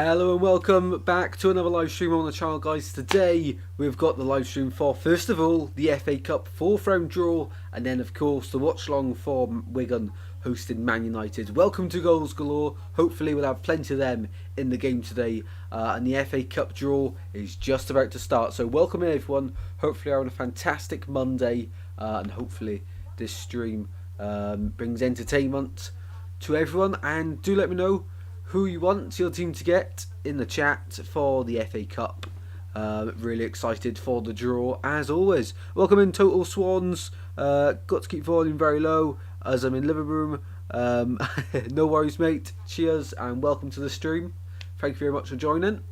Hello and welcome back to another live stream on the channel, guys. Today we've got the live stream for, first of all, the FA Cup fourth round draw, and then of course the Watchalong for Wigan hosting Man United. Welcome to Goals Galore. Hopefully we'll have plenty of them in the game today, and the FA Cup draw is just about to start. So welcome in everyone. Hopefully you're on a fantastic Monday, and hopefully this stream brings entertainment to everyone. And do let me know who you want your team to get in the chat for the FA Cup. Really excited for the draw as always. Welcome in Total Swans. Got to keep volume very low as I'm in living room. No worries, mate. Cheers and welcome to the stream. Thank you very much for joining.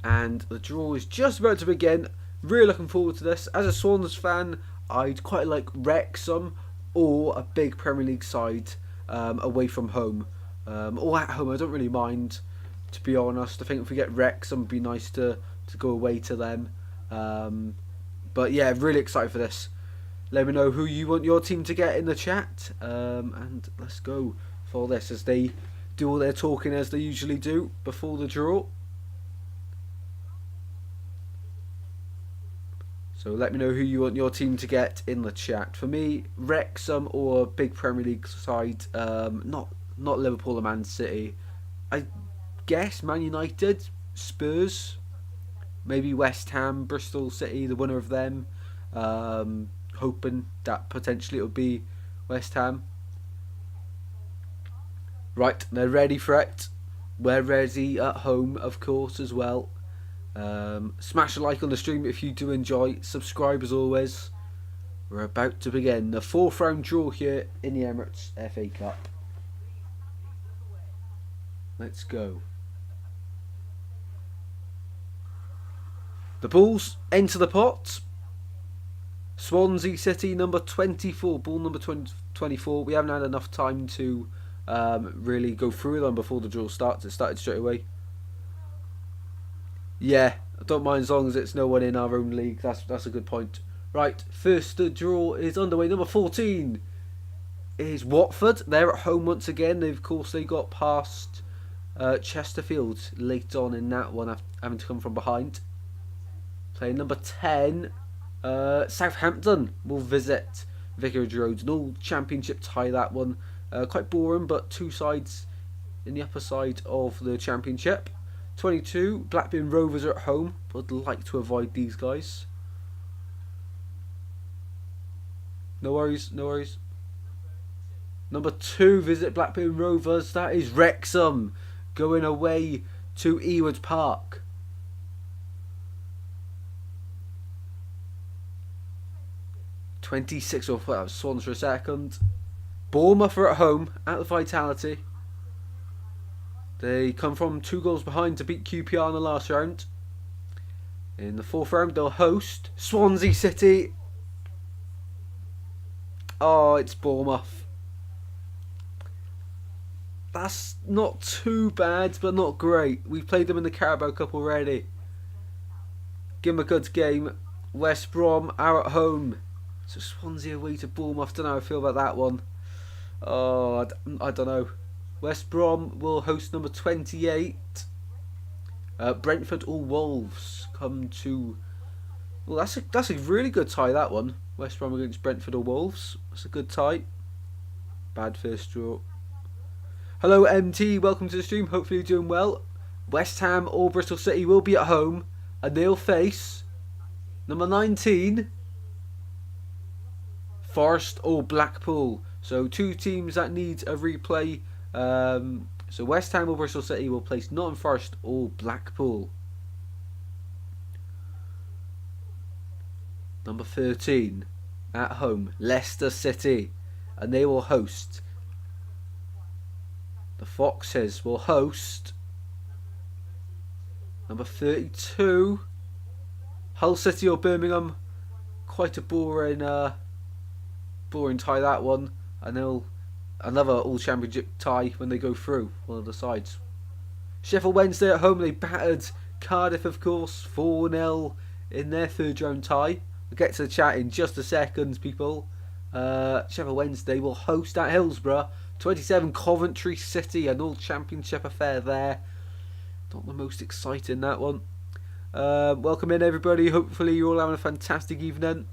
And the draw is just about to begin. Really looking forward to this. As a Swans fan, I'd quite like Wrexham or a big Premier League side away from home. Or at home, I don't really mind, to be honest. I think if we get Wrexham, it'd be nice to go away to them. But yeah, really excited for this. Let me know who you want your team to get in the chat. And let's go for this as they do all their talking as they usually do before the draw. So let me know who you want your team to get in the chat. For me, Wrexham or a big Premier League side. Not Liverpool or Man City. I guess Man United, Spurs, maybe West Ham, Bristol City, the winner of them. Hoping that potentially it would be West Ham. Right, they're ready for it. We're ready at home, of course, as well. Smash a like on the stream if you do enjoy. Subscribe as always. We're about to begin the fourth round draw here in the Emirates FA Cup. Let's go. The balls enter the pot. Swansea City, number 24. Ball number 24. We haven't had enough time to really go through them before the draw starts. It started straight away. Yeah, I don't mind as long as it's no one in our own league. That's a good point. Right, first the draw is underway. Number 14 is Watford. They're at home once again. Of course, they got past Chesterfield late on in that one, having to come from behind. Playing number 10, Southampton will visit Vicarage Road. An all championship tie, that one. Quite boring, but two sides in the upper side of the championship. 22, Blackburn Rovers are at home. Would like to avoid these guys. No worries, no worries. Number 2, visit Blackburn Rovers. That is Wrexham going away to Ewood Park. '26, or that was Swans for a second. Bournemouth are at home at the Vitality. They come from 2 goals behind to beat QPR in the last round. In the fourth round, they'll host Swansea City. Oh, it's Bournemouth. That's not too bad, but not great. We've played them in the Carabao Cup already. Give them a good game. West Brom are at home. So Swansea away to Bournemouth. Don't know how I feel about that one. Oh, I don't know. West Brom will host number 28. Brentford or Wolves come to... Well, that's a really good tie, that one. West Brom against Brentford or Wolves. That's a good tie. Bad first draw. Hello MT, welcome to the stream. Hopefully you're doing well. West Ham or Bristol City will be at home, and they'll face number 19, Forest or Blackpool. So 2 teams that need a replay. So West Ham or Bristol City will place Nottingham Forest or Blackpool. Number 13, at home, Leicester City, and they will host... The Foxes will host number 32, Hull City or Birmingham. Quite a boring tie, that one. And they'll another all championship tie when they go through one of the sides. Sheffield Wednesday at home. They battered Cardiff, of course, 4-0 in their third round tie. We'll get to the chat in just a second, people. Sheffield Wednesday will host at Hillsborough. 27, Coventry City, an all championship affair there. Not the most exciting, that one. Welcome in, everybody. Hopefully you're all having a fantastic evening.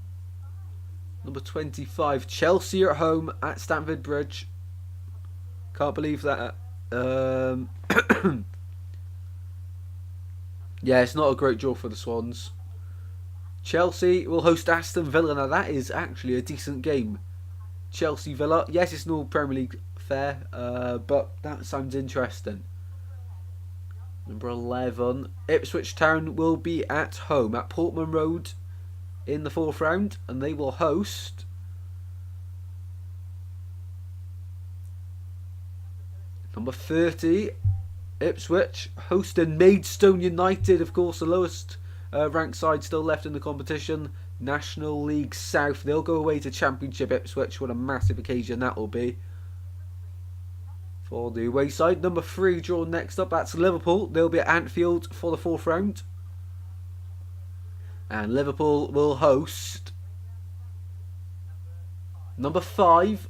Number 25, Chelsea at home at Stamford Bridge. Can't believe that. Yeah, it's not a great draw for the Swans. Chelsea will host Aston Villa. Now that is actually a decent game. Chelsea Villa. Yes, it's not Premier League fair, but that sounds interesting. Number 11, Ipswich Town will be at home at Portman Road in the 4th round, and they will host number 30, Ipswich, hosting Maidstone United, of course, the lowest ranked side still left in the competition, National League South. They'll go away to Championship Ipswich. What a massive occasion that will be for the away side. Number 3 drawn next up, that's Liverpool. They'll be at Anfield for the 4th round. And Liverpool will host number 5,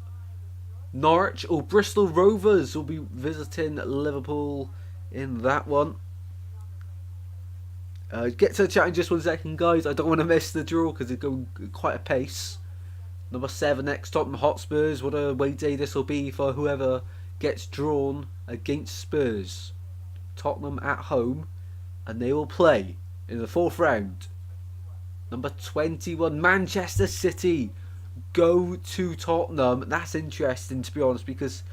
Norwich, or Bristol Rovers will be visiting Liverpool in that one. Get to the chat in just 1 second, guys. I don't want to miss the draw because it's going quite a pace. Number 7 next, Tottenham Hotspurs. What a away day this will be for whoever gets drawn against Spurs. Tottenham at home, and they will play in the 4th round. Number 21, Manchester City go to Tottenham. That's interesting, to be honest, because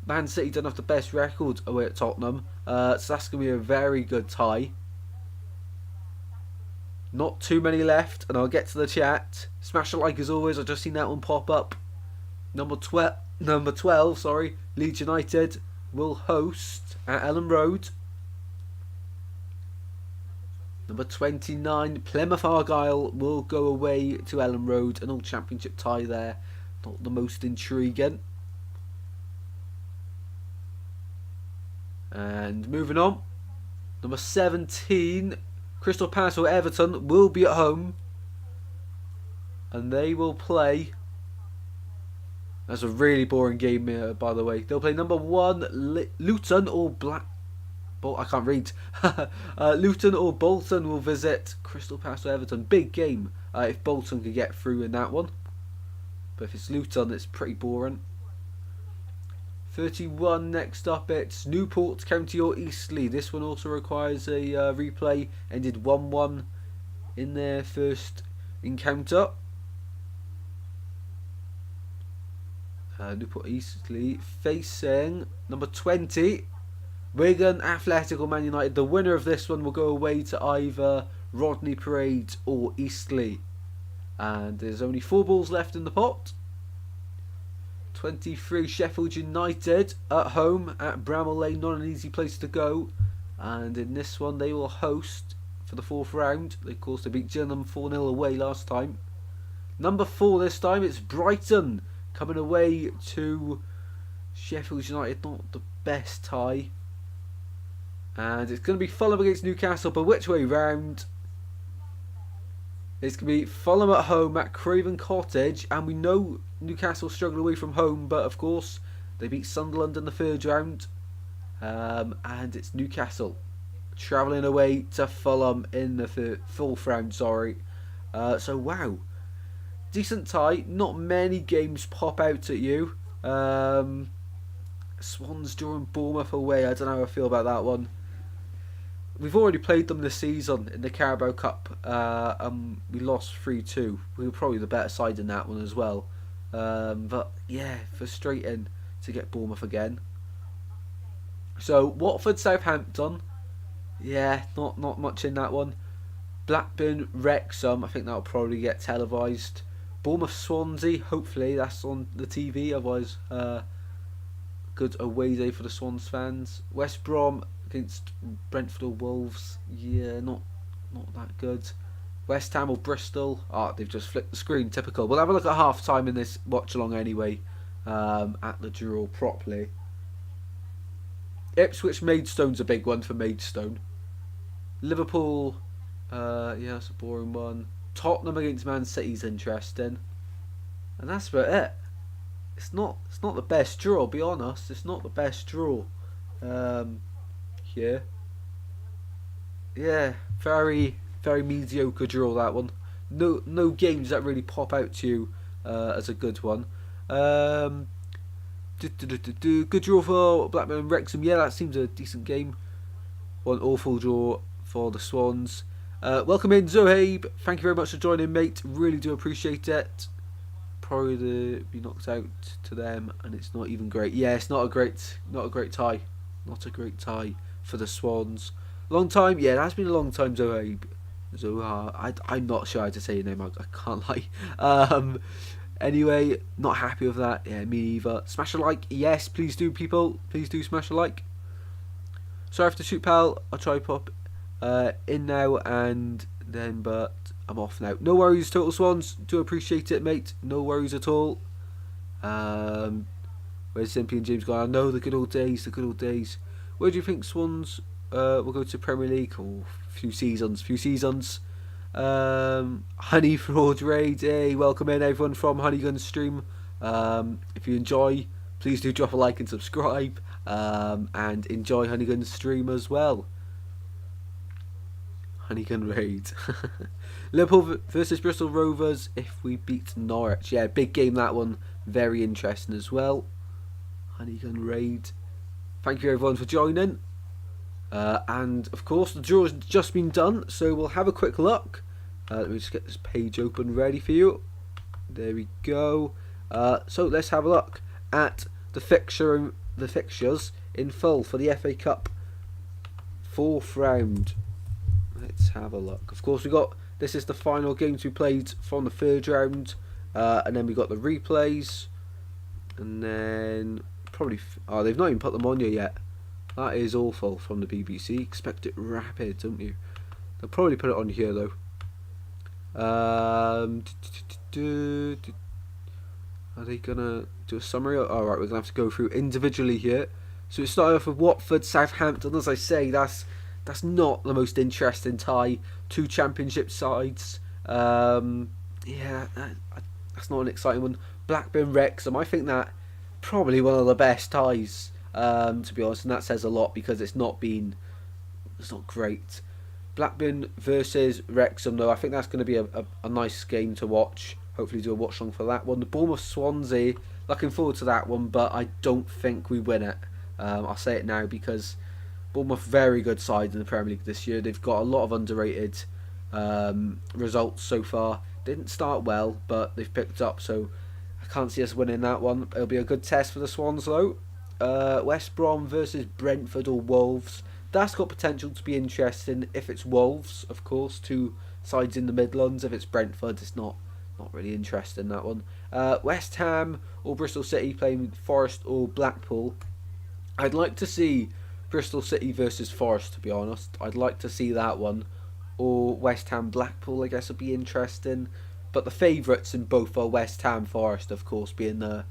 Man City don't have the best record away at Tottenham, so that's going to be a very good tie. Not too many left, and I'll get to the chat. Smash a like as always. I've just seen that one pop up. Number 12, sorry, Leeds United will host at Ellen Road. Number 29, Plymouth Argyle will go away to Ellen Road. An old Championship tie there. Not the most intriguing. And moving on. Number 17, Crystal Palace or Everton will be at home. And they will play. That's a really boring game, by the way. They'll play number 1, Luton or I can't read. Luton or Bolton will visit Crystal Palace or Everton. Big game if Bolton could get through in that one. But if it's Luton, it's pretty boring. 31 next up, it's Newport County or Eastleigh. This one also requires a replay. Ended 1-1 in their first encounter. Newport Eastleigh facing number 20, Wigan Athletic or Man United. The winner of this one will go away to either Rodney Parade or Eastleigh. And there's only 4 balls left in the pot. 23, Sheffield United at home at Bramall Lane. Not an easy place to go. And in this one they will host for the 4th round. Of course, they beat Gillingham 4-0 away last time. Number 4 this time, it's Brighton coming away to Sheffield United. Not the best tie. And it's going to be Fulham against Newcastle, but which way round? It's going to be Fulham at home at Craven Cottage, and we know Newcastle struggled away from home, but of course they beat Sunderland in the 3rd round. And it's Newcastle travelling away to Fulham in the 4th round, sorry. So wow, decent tie. Not many games pop out at you. Swans drawing Bournemouth away. I don't know how I feel about that one. We've already played them this season in the Carabao Cup. We lost 3-2. We were probably the better side in that one as well. But yeah, frustrating to get Bournemouth again. So Watford Southampton. Yeah, not much in that one. Blackburn Wrexham. I think that'll probably get televised. Bournemouth Swansea. Hopefully that's on the TV. Otherwise, good away day for the Swans fans. West Brom against Brentford or Wolves. Yeah, not that good. West Ham or Bristol. They've just flipped the screen. Typical. We'll have a look at half time in this watch along anyway. At the draw properly. Ipswich Maidstone's a big one for Maidstone. Liverpool. Yeah, that's a boring one. Tottenham against Man City's interesting. And that's about it. It's not the best draw, I'll be honest. It's not the best draw. Here. Yeah, very very mediocre draw that one. No games that really pop out to you as a good one. Um, Good draw for Blackburn and Wrexham. Yeah, that seems a decent game. One awful draw for the Swans. Welcome in, Zohaib. Thank you very much for joining, mate. Really do appreciate it. Probably be knocked out to them, and it's not even great. Yeah, it's not a great tie. Not a great tie for the Swans. Long time, yeah, it has been a long time, Zohaib. I'm not sure how to say your name. I can't lie. Anyway, not happy with that. Yeah, me either. Smash a like, yes, please do, people. Please do smash a like. Sorry for the shoot, pal. I'll try pop in now and then, but I'm off now. No worries, Total Swans. Do appreciate it, mate. No worries at all. Where's Simpy and James gone? I know the good old days, the good old days. Where do you think Swans will go to Premier League? Oh, few seasons. Honey Fraud Raid. Hey, welcome in everyone from Honeygun's stream. If you enjoy, please do drop a like and subscribe. And enjoy Honeygun's stream as well. Honeygun Raid. Liverpool versus Bristol Rovers if we beat Norwich. Yeah, big game that one. Very interesting as well. Honeygun Raid. Thank you everyone for joining. And of course the draw has just been done, so we'll have a quick look. Let me just get this page open ready for you. There we go. So let's have a look at the fixtures in full for the FA Cup 4th round. Let's have a look. Of course, this is the final games we played from the 3rd round, and then we got the replays, and then probably they've not even put them on here yet. That is awful from the BBC. Expect it rapid, don't you? They'll probably put it on here though. Are they gonna do a summary? Alright, we're gonna have to go through individually here. So it started off with Watford, Southampton. As I say, that's not the most interesting tie. 2 championship sides. Yeah, that's not an exciting one. Blackburn, Wrexham. I think that probably one of the best ties, to be honest, and that says a lot because it's not great. Blackburn versus Wrexham, though, I think that's going to be a nice game to watch. Hopefully do a watch long for that one. The Bournemouth Swansea, looking forward to that one, but I don't think we win it. I'll say it now because Bournemouth, very good side in the Premier League this year. They've got a lot of underrated results so far. Didn't start well, but they've picked up, so I can't see us winning that one. It'll be a good test for the Swans, though. West Brom versus Brentford or Wolves. That's got potential to be interesting if it's Wolves, of course. 2 sides in the Midlands. If it's Brentford, it's not really interesting, that one. West Ham or Bristol City playing Forest or Blackpool. I'd like to see Bristol City versus Forest, to be honest. I'd like to see that one. Or West Ham Blackpool, I guess, would be interesting. But the favourites in both are West Ham Forest, of course, being the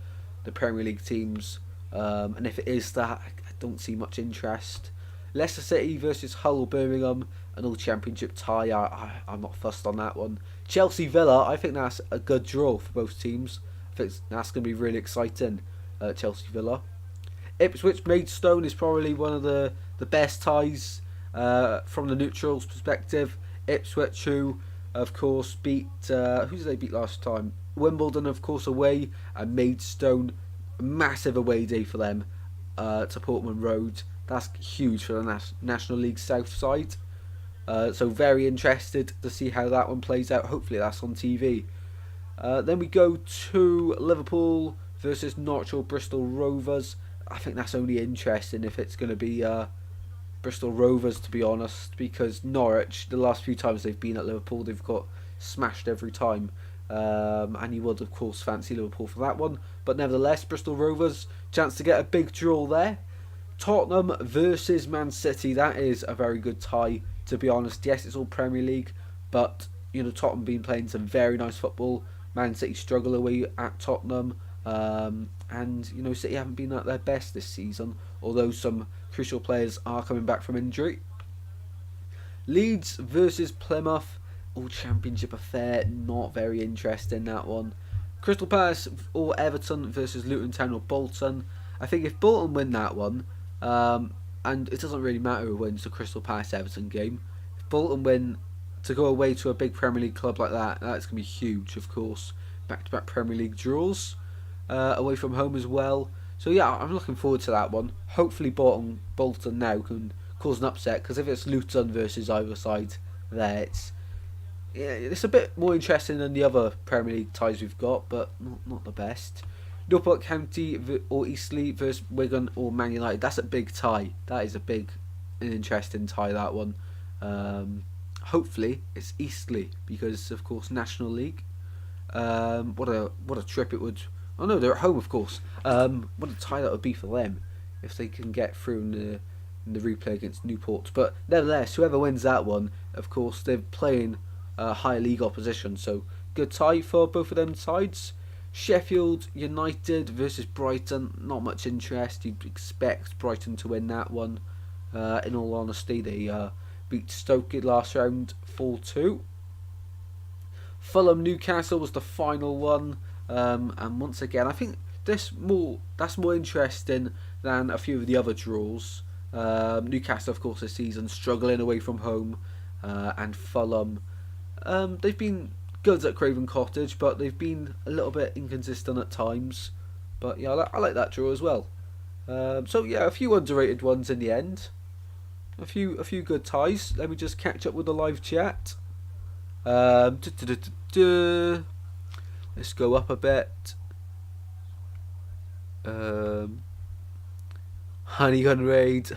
Premier League teams. And if it is that, I don't see much interest. Leicester City versus Hull Birmingham, an all-championship tie. I'm not fussed on that one. Chelsea Villa, I think that's a good draw for both teams. I think that's going to be really exciting, Chelsea Villa. Ipswich Maidstone is probably one of the best ties from the neutrals perspective. Ipswich, who of course beat who did they beat last time? Wimbledon, of course, away, and Maidstone, massive away day for them to Portman Road. That's huge for the National League South side. So very interested to see how that one plays out. Hopefully that's on TV. Then we go to Liverpool versus Norwich or Bristol Rovers. I think that's only interesting if it's going to be Bristol Rovers, to be honest, because Norwich, the last few times they've been at Liverpool, they've got smashed every time. And you would, of course, fancy Liverpool for that one. But nevertheless, Bristol Rovers, chance to get a big draw there. Tottenham versus Man City, that is a very good tie, to be honest. Yes, it's all Premier League, but Tottenham been playing some very nice football. Man City struggle away at Tottenham. And City haven't been at their best this season, although some crucial players are coming back from injury. Leeds versus Plymouth, all championship affair, not very interesting, that one. Crystal Palace or Everton versus Luton Town or Bolton. I think if Bolton win that one, and it doesn't really matter who wins the Crystal Palace Everton game, if Bolton win to go away to a big Premier League club like that. That's going to be huge, of course. Back-to-back Premier League draws away from home as well. So yeah, I'm looking forward to that one. Hopefully Bolton now can cause an upset, because if it's Luton versus either side there, it's a bit more interesting than the other Premier League ties we've got, but not the best. Newport County or Eastleigh versus Wigan or Man United. That's a big tie. That is an interesting tie, that one. Hopefully it's Eastleigh, because of course National League. What a trip it would. Oh no, they're at home, of course. What a tie that would be for them if they can get through in the replay against Newport. But nevertheless, whoever wins that one, of course, they're playing higher league opposition. So good tie for both of them sides. Sheffield United versus Brighton. Not much interest. You'd expect Brighton to win that one. In all honesty, they beat Stoke last round 4-2. Fulham Newcastle was the final one. And once again, I think that's more interesting than a few of the other draws. Newcastle, of course, this season struggling away from home, and Fulham, they've been good at Craven Cottage, but they've been a little bit inconsistent at times. But yeah, I like that draw as well. So yeah, a few underrated ones in the end. A few good ties. Let me just catch up with the live chat. Let's go up a bit. Honeygun Raid.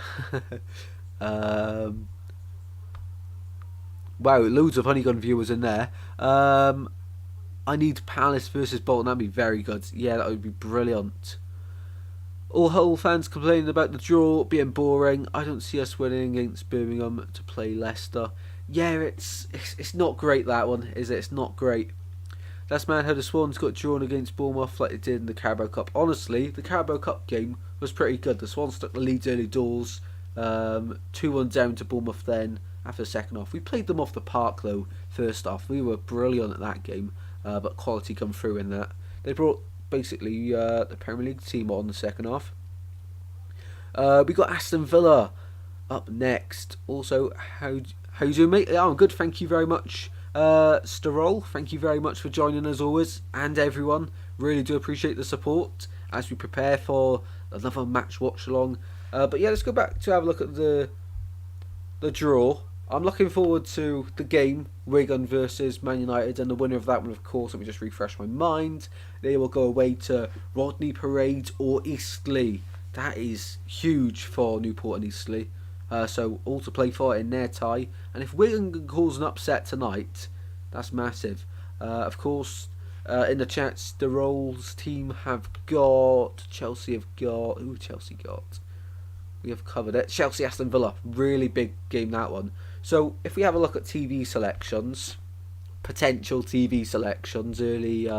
Wow, loads of Honeygun viewers in there. I need Palace versus Bolton. That'd be very good. Yeah, that would be brilliant. All Hull fans complaining about the draw being boring. I don't see us winning against Birmingham to play Leicester. Yeah, it's not great, that one, is it? It's not great. That's man how the Swans got drawn against Bournemouth like they did in the Carabao Cup. Honestly, the Carabao Cup game was pretty good. The Swans took the lead early doors. 2-1 down to Bournemouth then after the second half. We played them off the park though, first half. We were brilliant at that game, but quality come through in that. They brought basically the Premier League team on the second half. We got Aston Villa up next. Also, how you doing, mate? Oh, I'm good, thank you very much. Starol, thank you very much for joining as always, and everyone. Really do appreciate the support as we prepare for another match watch along. But yeah, let's go back to have a look at the draw. I'm looking forward to the game, Wigan versus Man United, and the winner of that one, of course, let me just refresh my mind. They will go away to Rodney Parade or Eastleigh. That is huge for Newport and Eastleigh. So all to play for in their tie. And if Wigan can cause an upset tonight, that's massive. Of course, in the chats, the Rolls team have got... Chelsea have got... Who Chelsea got? We have covered it. Chelsea Aston Villa. Really big game, that one. So if we have a look at TV selections, potential TV selections, early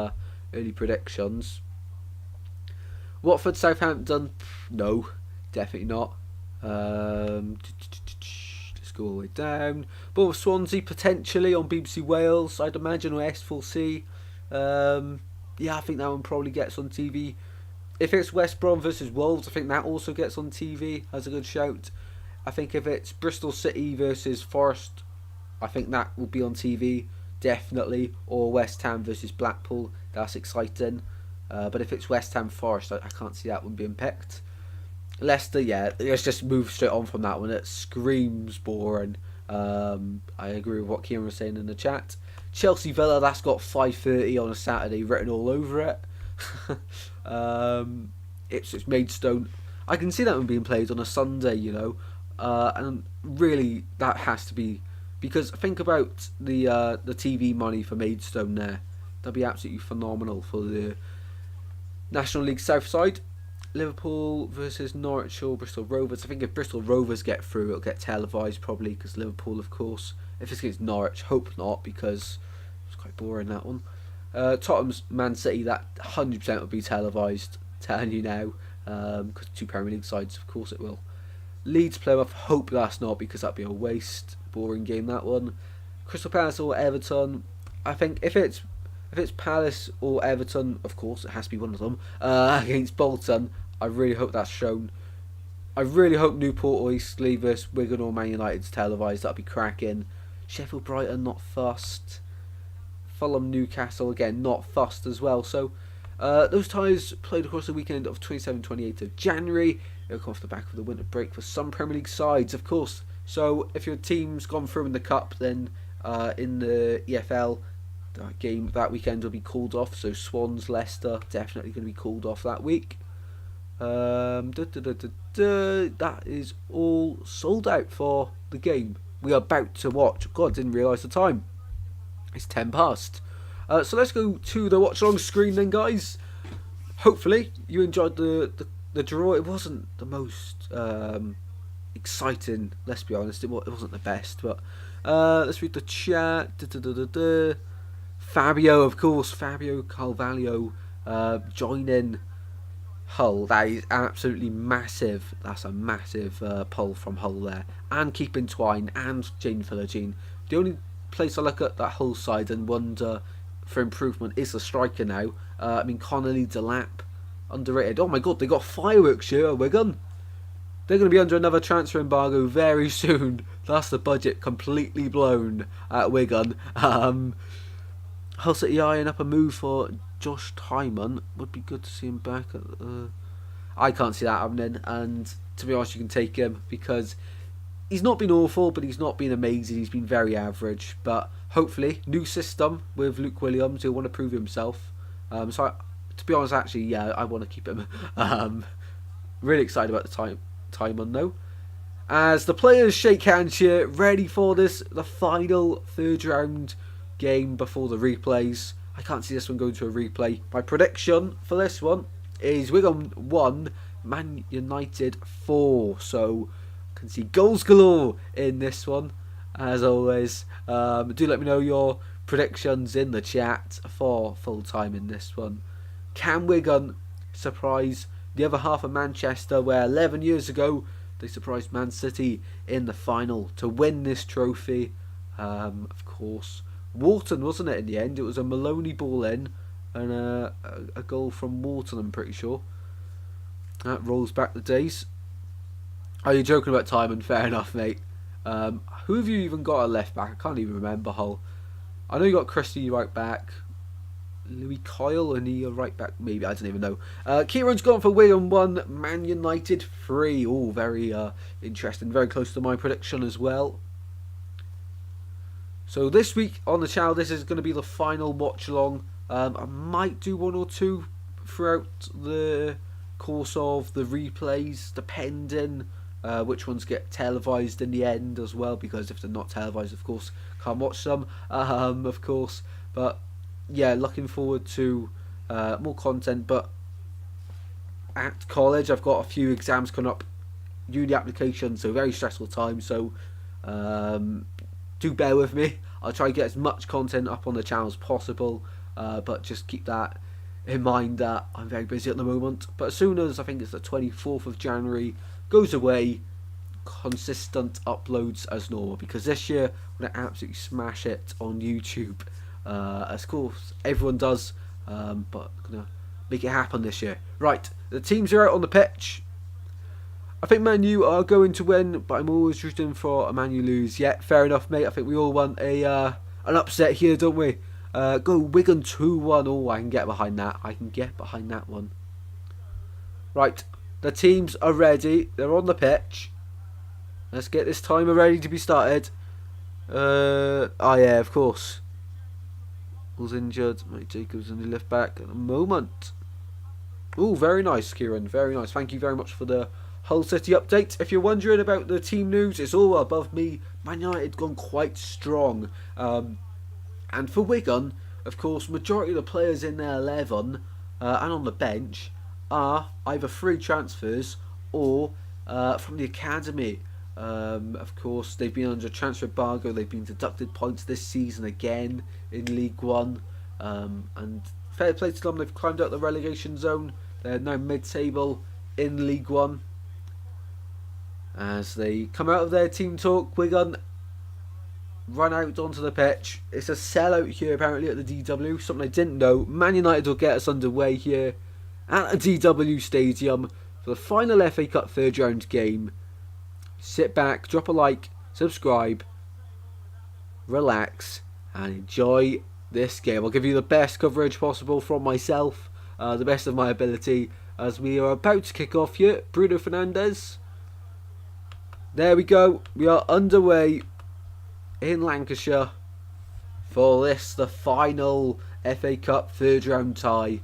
predictions. Watford Southampton, no, definitely not. Let's go all the way down. Bournemouth Swansea potentially on BBC Wales, I'd imagine, or S4C. Yeah, I think that one probably gets on TV. If it's West Brom versus Wolves, I think that also gets on TV. That's a good shout. I think if it's Bristol City versus Forest, I think that will be on TV, definitely. Or West Ham versus Blackpool, that's exciting. But if it's West Ham Forest, I can't see that one being picked. Leicester, yeah, let's just move straight on from that one. It screams boring. I agree with what Kieran was saying in the chat. Chelsea Villa, that's got 5:30 on a Saturday written all over it. It's Maidstone. I can see that one being played on a Sunday, you know. And really, that has to be, because think about the TV money for Maidstone there. That'd be absolutely phenomenal for the National League South side. Liverpool versus Norwich or Bristol Rovers. I think if Bristol Rovers get through, it'll get televised probably, because Liverpool, of course. If it's against Norwich, hope not, because it's quite boring, that one. Tottenham's Man City, that 100% will be televised, telling you now, because two Premier League sides, of course it will. Leeds Plymouth, hope that's not, because that'd be a waste, boring game, that one. Crystal Palace or Everton, I think if it's Palace or Everton, of course it has to be one of them, against Bolton, I really hope that's shown. I really hope Newport or Eastleigh versus Wigan or Man United's televised. That'd be cracking. Sheffield Brighton, not fussed. Fulham Newcastle, again, not fussed as well. So those ties played across the weekend of 27-28 of January. It'll come off the back of the winter break for some Premier League sides, of course. So if your team's gone through in the Cup, then in the EFL, the game that weekend will be called off. So Swans, Leicester, definitely going to be called off that week. That is all sold out for the game we are about to watch. God, didn't realise the time. It's 10 past. So let's go to the watch-along screen then, guys. Hopefully you enjoyed the draw. It wasn't the most exciting, let's be honest. It wasn't the best, but let's read the chat. Fabio, of course, Fabio Carvalho joining Hull. That is absolutely massive. That's a massive pull from Hull there. And keeping Twine and Jane Philogene. The only place I look at that Hull side and wonder for improvement is the striker now. I mean, Connolly, Delap, underrated. Oh my god, they got fireworks here at Wigan. They're going to be under another transfer embargo very soon. That's the budget completely blown at Wigan. Hull City eyeing up a move for Josh Timon. Would be good to see him back. I can't see that happening, and to be honest, you can take him because he's not been awful, but he's not been amazing. He's been very average, but hopefully, new system with Luke Williams. He'll want to prove himself. To be honest, actually, yeah, I want to keep him. Really excited about the Timon though. As the players shake hands here, ready for the final third round game before the replays. I can't see this one going to a replay. My prediction for this one is Wigan 1, Man United 4. So I can see goals galore in this one, as always. Do let me know your predictions in the chat for full time in this one. Can Wigan surprise the other half of Manchester, where 11 years ago they surprised Man City in the final to win this trophy? Of course, Wharton, wasn't it, in the end? It was a Maloney ball in and a goal from Wharton, I'm pretty sure. That rolls back the days. Are you joking about Timon? Fair enough, mate. Who have you even got at left back? I can't even remember, Hull. I know you got Christie right back. Louis Coyle and he right back, maybe, I don't even know. Kieran's gone for Wigan 1, Man United 3. Oh, very interesting, very close to my prediction as well. So this week on the channel, this is going to be the final watch along. I might do one or two throughout the course of the replays, depending which ones get televised in the end as well, because if they're not televised, of course, can't watch them, of course. But yeah, looking forward to more content. But at college, I've got a few exams coming up, uni applications, so very stressful time. So do bear with me. I'll try to get as much content up on the channel as possible, but just keep that in mind that I'm very busy at the moment. But as soon as I think it's the 24th of January goes away, consistent uploads as normal, because this year I'm going to absolutely smash it on YouTube, as course everyone does, but I'm going to make it happen this year. Right, the teams are out on the pitch. I think Man U are going to win, but I'm always rooting for a Man U lose. Yeah, fair enough, mate. I think we all want an upset here, don't we? Go Wigan 2-1. Oh, I can get behind that. I can get behind that one. Right, the teams are ready. They're on the pitch. Let's get this timer ready to be started. Oh yeah, of course. Was injured. Mate Jacobs in the left back at the moment. Oh, very nice, Kieran. Very nice. Thank you very much for the Hull City update. If you're wondering about the team news, it's all above me. Man United gone quite strong. And for Wigan, of course, majority of the players in their 11 and on the bench are either free transfers or from the academy. Of course, they've been under transfer embargo. They've been deducted points this season again in League One. And fair play to them, they've climbed out the relegation zone. They're now mid-table in League One. As they come out of their team talk, Wigan run out onto the pitch. It's a sellout here apparently at the DW, something I didn't know. Man United will get us underway here at a DW stadium for the final FA Cup third round game. Sit back, drop a like, subscribe, relax, and enjoy this game. I'll give you the best coverage possible from myself, the best of my ability, as we are about to kick off here. Bruno Fernandes. There we go. We are underway in Lancashire for this, the final FA Cup third round tie.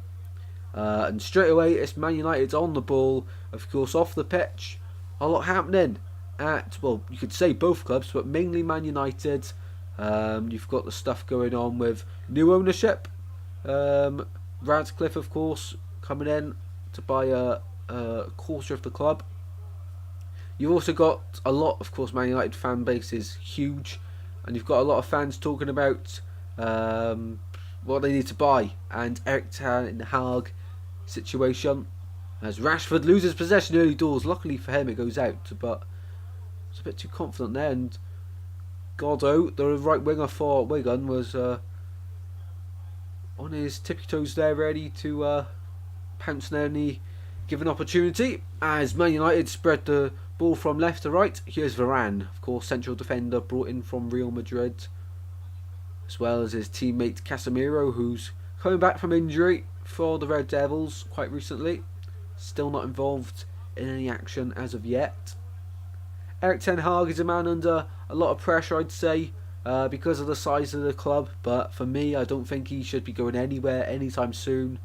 And straight away, it's Man United on the ball. Of course, off the pitch, a lot happening at, well, you could say both clubs, but mainly Man United. You've got the stuff going on with new ownership. Radcliffe, of course, coming in to buy a quarter of the club. You've also got a lot, of course, Man United fan base is huge, and you've got a lot of fans talking about what they need to buy, and Erik ten Hag situation as Rashford loses possession early doors. Luckily for him, it goes out, but it's a bit too confident there. And Godot, the right winger for Wigan, was on his tippy toes there, ready to pounce on any given opportunity. As Man United spread the ball from left to right, here's Varane, of course, central defender brought in from Real Madrid, as well as his teammate Casemiro, who's coming back from injury for the Red Devils quite recently. Still not involved in any action as of yet. Erik ten Hag is a man under a lot of pressure, I'd say, because of the size of the club. But for me, I don't think he should be going anywhere anytime soon.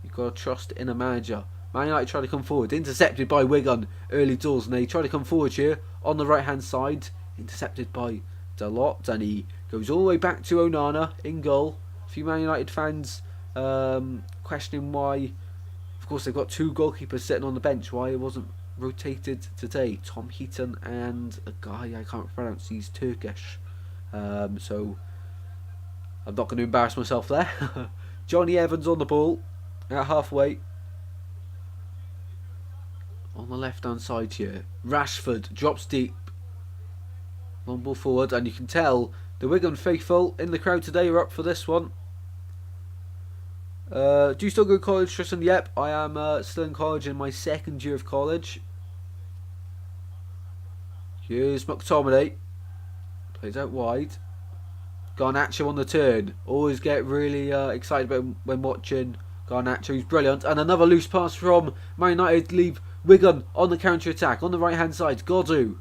You've got to trust in a manager. Man United try to come forward, intercepted by Wigan early doors, and they try to come forward here on the right hand side, intercepted by Dalot, and he goes all the way back to Onana in goal. A few Man United fans questioning why, of course, they've got two goalkeepers sitting on the bench, why it wasn't rotated today. Tom Heaton and a guy I can't pronounce, he's Turkish, so I'm not going to embarrass myself there. Johnny Evans on the ball at halfway on the left hand side here. Rashford drops deep, long ball forward, and you can tell the Wigan faithful in the crowd today are up for this one. Do you still go to college, Tristan? Yep, I am still in college, in my second year of college. Here's McTominay. Plays out wide. Garnacho on the turn. Always get really excited about when watching Garnacho. He's brilliant. And another loose pass from Man United. Leave Wigan on the counter-attack. On the right-hand side, Godot,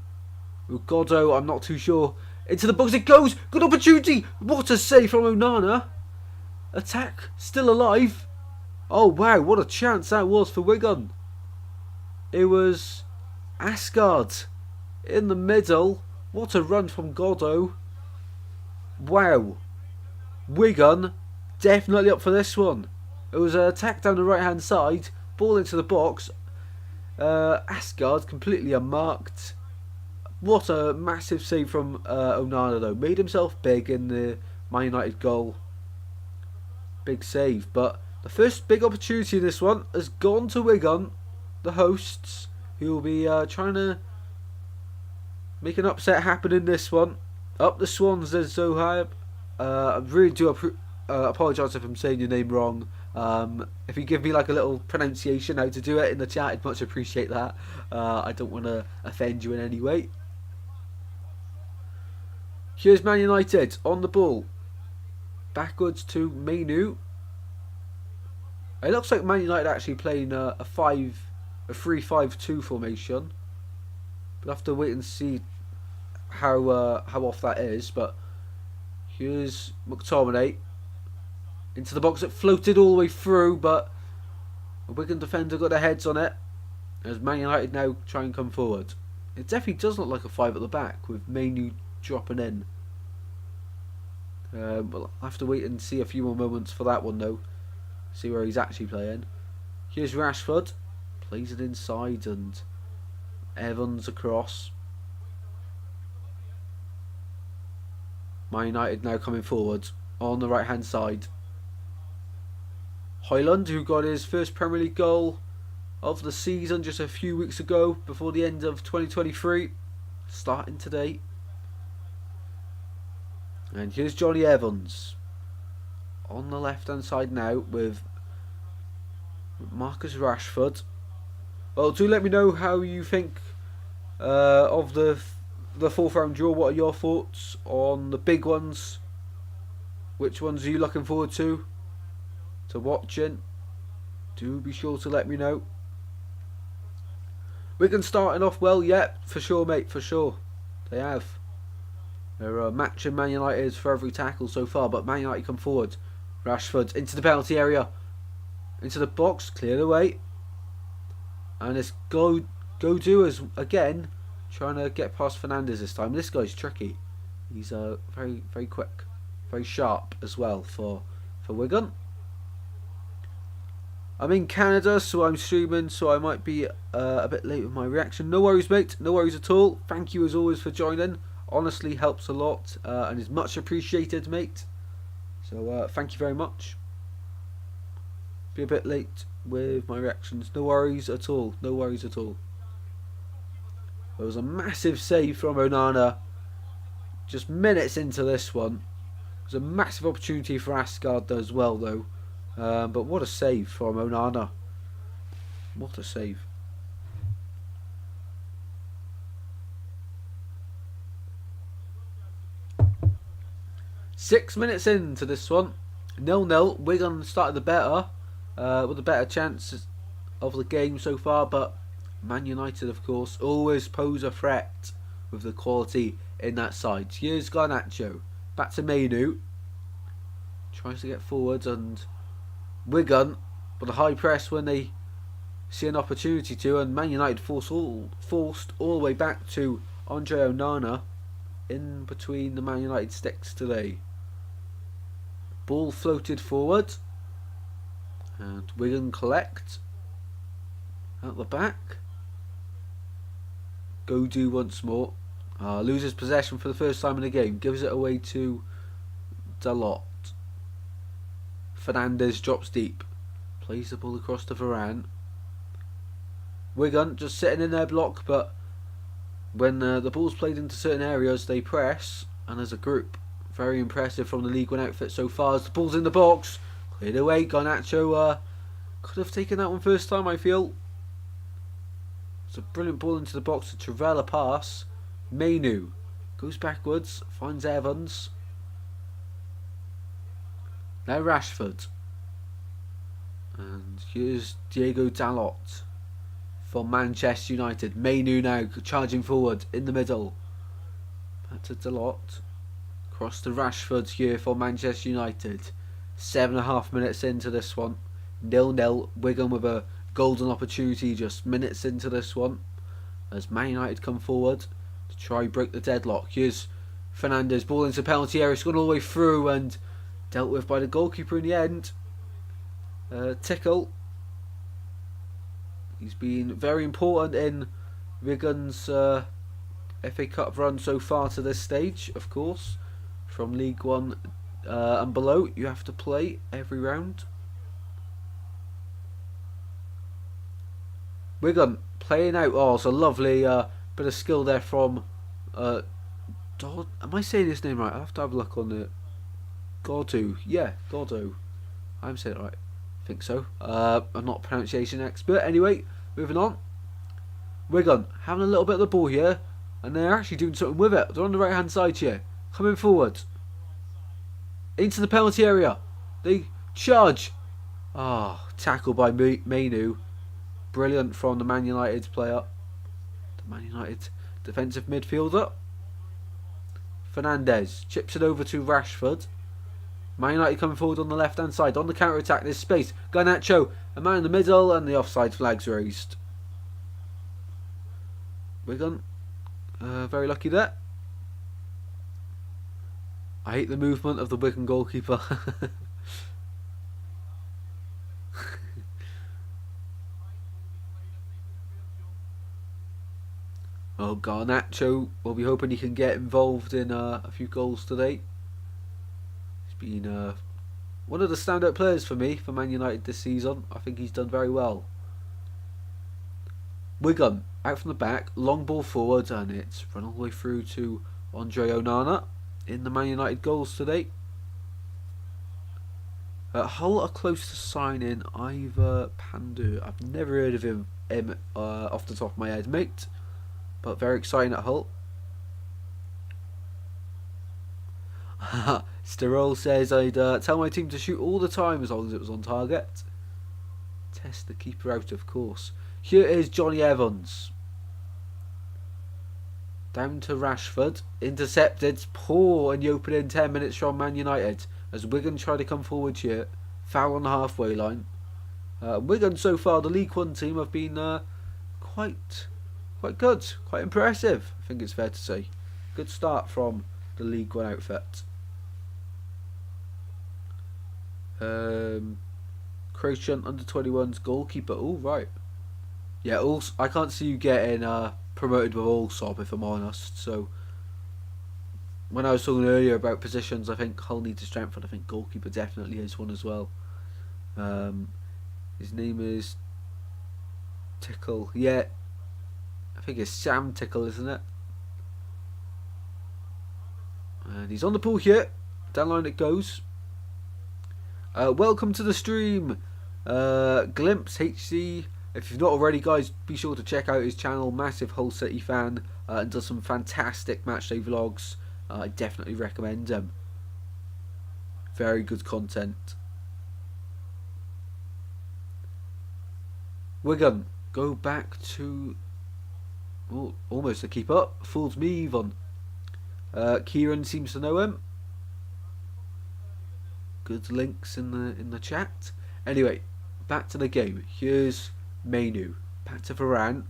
I'm not too sure. Into the box it goes. Good opportunity. What a save from Onana. Attack still alive. Oh wow, what a chance that was for Wigan. It was Asgard in the middle. What a run from Godot. Wow. Wigan definitely up for this one. It was an attack down the right hand side. Ball into the box. Asgard completely unmarked. What a massive save from Onana though. Made himself big in the Man United goal. Big save. But the first big opportunity in this one has gone to Wigan, the hosts, who will be trying to make an upset happen in this one. Up the Swans, there's Zohab. I really do apologise if I'm saying your name wrong. If you give me like a little pronunciation how to do it in the chat, I'd much appreciate that. I don't want to offend you in any way. Here's Man United on the ball. Backwards to Mainu. It looks like Man United actually playing a 3-5-2 formation. We'll have to wait and see how off that is. But here's McTominay into the box. It floated all the way through, but a Wigan defender got their heads on it. As Man United now try and come forward. It definitely does look like a 5 at the back with Mainu dropping in. We'll have to wait and see a few more moments for that one though. See where he's actually playing. Here's Rashford. Plays it inside and Evans across. Man United now coming forward on the right hand side. Højlund, who got his first Premier League goal of the season just a few weeks ago before the end of 2023. Starting today. And here's Johnny Evans on the left hand side now with Marcus Rashford. Well, do let me know how you think of the the fourth round draw. What are your thoughts on the big ones? Which ones are you looking forward to watching? Do be sure to let me know. Wigan starting off well, yeah, for sure, mate, for sure. They have. They're matching Man United for every tackle so far, but Man United come forward. Rashford into the penalty area, into the box, cleared away, and it's go doers again, trying to get past Fernandez this time. This guy's tricky. He's very quick, very sharp as well for Wigan. I'm in Canada, so I'm streaming, so I might be a bit late with my reaction. No worries, mate. No worries at all. Thank you as always for joining. Honestly, helps a lot and is much appreciated, mate. So thank you very much. Be a bit late with my reactions. No worries at all. No worries at all. There was a massive save from Onana. Just minutes into this one. It was a massive opportunity for Asgard as well, though. But what a save from Onana. What a save. Six minutes into this one. 0-0. Wigan started the better. With a better chance of the game so far. But Man United, of course, always pose a threat with the quality in that side. Here's Garnacho. Back to Mainu. Tries to get forwards, and Wigan, but a high press when they see an opportunity to, and Man United forced all the way back to Andre Onana in between the Man United sticks today. Ball floated forward, and Wigan collect out the back. Go do once more. Loses possession for the first time in the game. Gives it away to Dalot. Fernandez drops deep. Plays the ball across to Varane. Wigan just sitting in their block, but when the ball's played into certain areas, they press, and as a group, very impressive from the League One outfit so far. As the ball's in the box, cleared away. Garnacho could have taken that one first time, I feel. It's a brilliant ball into the box to Trivela pass. Mainu goes backwards, finds Evans. Now Rashford. And here's Diego Dalot for Manchester United. Mainu now charging forward in the middle. Back to Dalot. Cross to Rashford here for Manchester United. 7.5 minutes into this one. 0-0. Wigan with a golden opportunity just minutes into this one. As Man United come forward to try break the deadlock. Here's Fernandez. Ball into penalty area. It's gone all the way through and dealt with by the goalkeeper in the end. Tickle. He's been very important in Wigan's FA Cup run so far to this stage, of course. From League One and below, you have to play every round. Wigan playing out. Oh, it's a lovely bit of skill there from am I saying his name right? I have to have a look on it. Gordo. Yeah, Gordo. I'm saying it right. I think so. I'm not a pronunciation expert. Anyway, moving on. Wigan having a little bit of the ball here, and they're actually doing something with it. They're on the right hand side here. Coming forward. Into the penalty area. They charge. Tackle by Mainu. Brilliant from the Man United player. The Man United defensive midfielder. Fernandez chips it over to Rashford. Man United coming forward on the left hand side. On the counter attack, there's space. Garnacho, a man in the middle, and the offside flag's raised. Wigan, very lucky there. I hate the movement of the Wigan goalkeeper. Garnacho, we'll be hoping he can get involved in a few goals today. He's been one of the standout players for me for Man United this season. I think he's done very well. Wigan out from the back, long ball forward, and it's run all the way through to Andre Onana in the Man United goals today. Hull are close to signing Ivor Pandu. I've never heard of him off the top of my head, mate. But very exciting at Hull. Sterol says I'd tell my team to shoot all the time as long as it was on target. Test the keeper out, of course. Here is Johnny Evans. Down to Rashford. Intercepted. Poor in the opening 10 minutes from Man United. As Wigan try to come forward here. Foul on the halfway line. Wigan so far, the League One team, have been quite good. Quite impressive, I think it's fair to say. Good start from the League One outfit. Croatian under-21's goalkeeper. Oh, right. Yeah, I can't see you getting promoted with Allsop, if I'm honest. So, when I was talking earlier about positions, I think Hull needs to strengthen. I think goalkeeper definitely is one as well. His name is Tickle. Yeah, I think it's Sam Tickle, isn't it? And he's on the pool here. Down line it goes. Welcome to the stream, Glimpse HC. If you've not already, guys, be sure to check out his channel. Massive Hull City fan, and does some fantastic matchday vlogs. I definitely recommend him. Very good content. Wigan go back to almost a keep up. Fools me even. Kieran seems to know him. Good links in the chat. Anyway, back to the game. Here's Mainu. Back to Varane.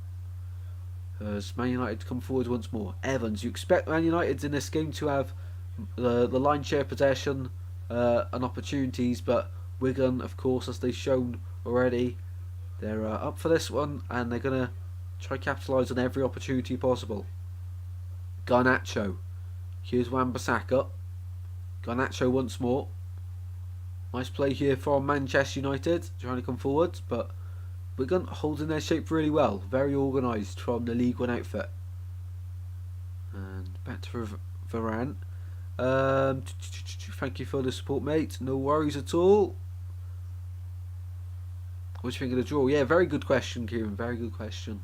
As Man United come forward once more. Evans. You expect Man United in this game to have the line share possession and opportunities, but Wigan, of course, as they've shown already, they're up for this one, and they're gonna try capitalise on every opportunity possible. Garnacho. Here's Wan-Bissaka. Garnacho once more. Nice play here from Manchester United, trying to come forward, but Wigan holding their shape really well. Very organised from the League One outfit. And back to Varane. Thank you for the support, mate. No worries at all. What do you think of the draw? Yeah, very good question, Kieran. Very good question.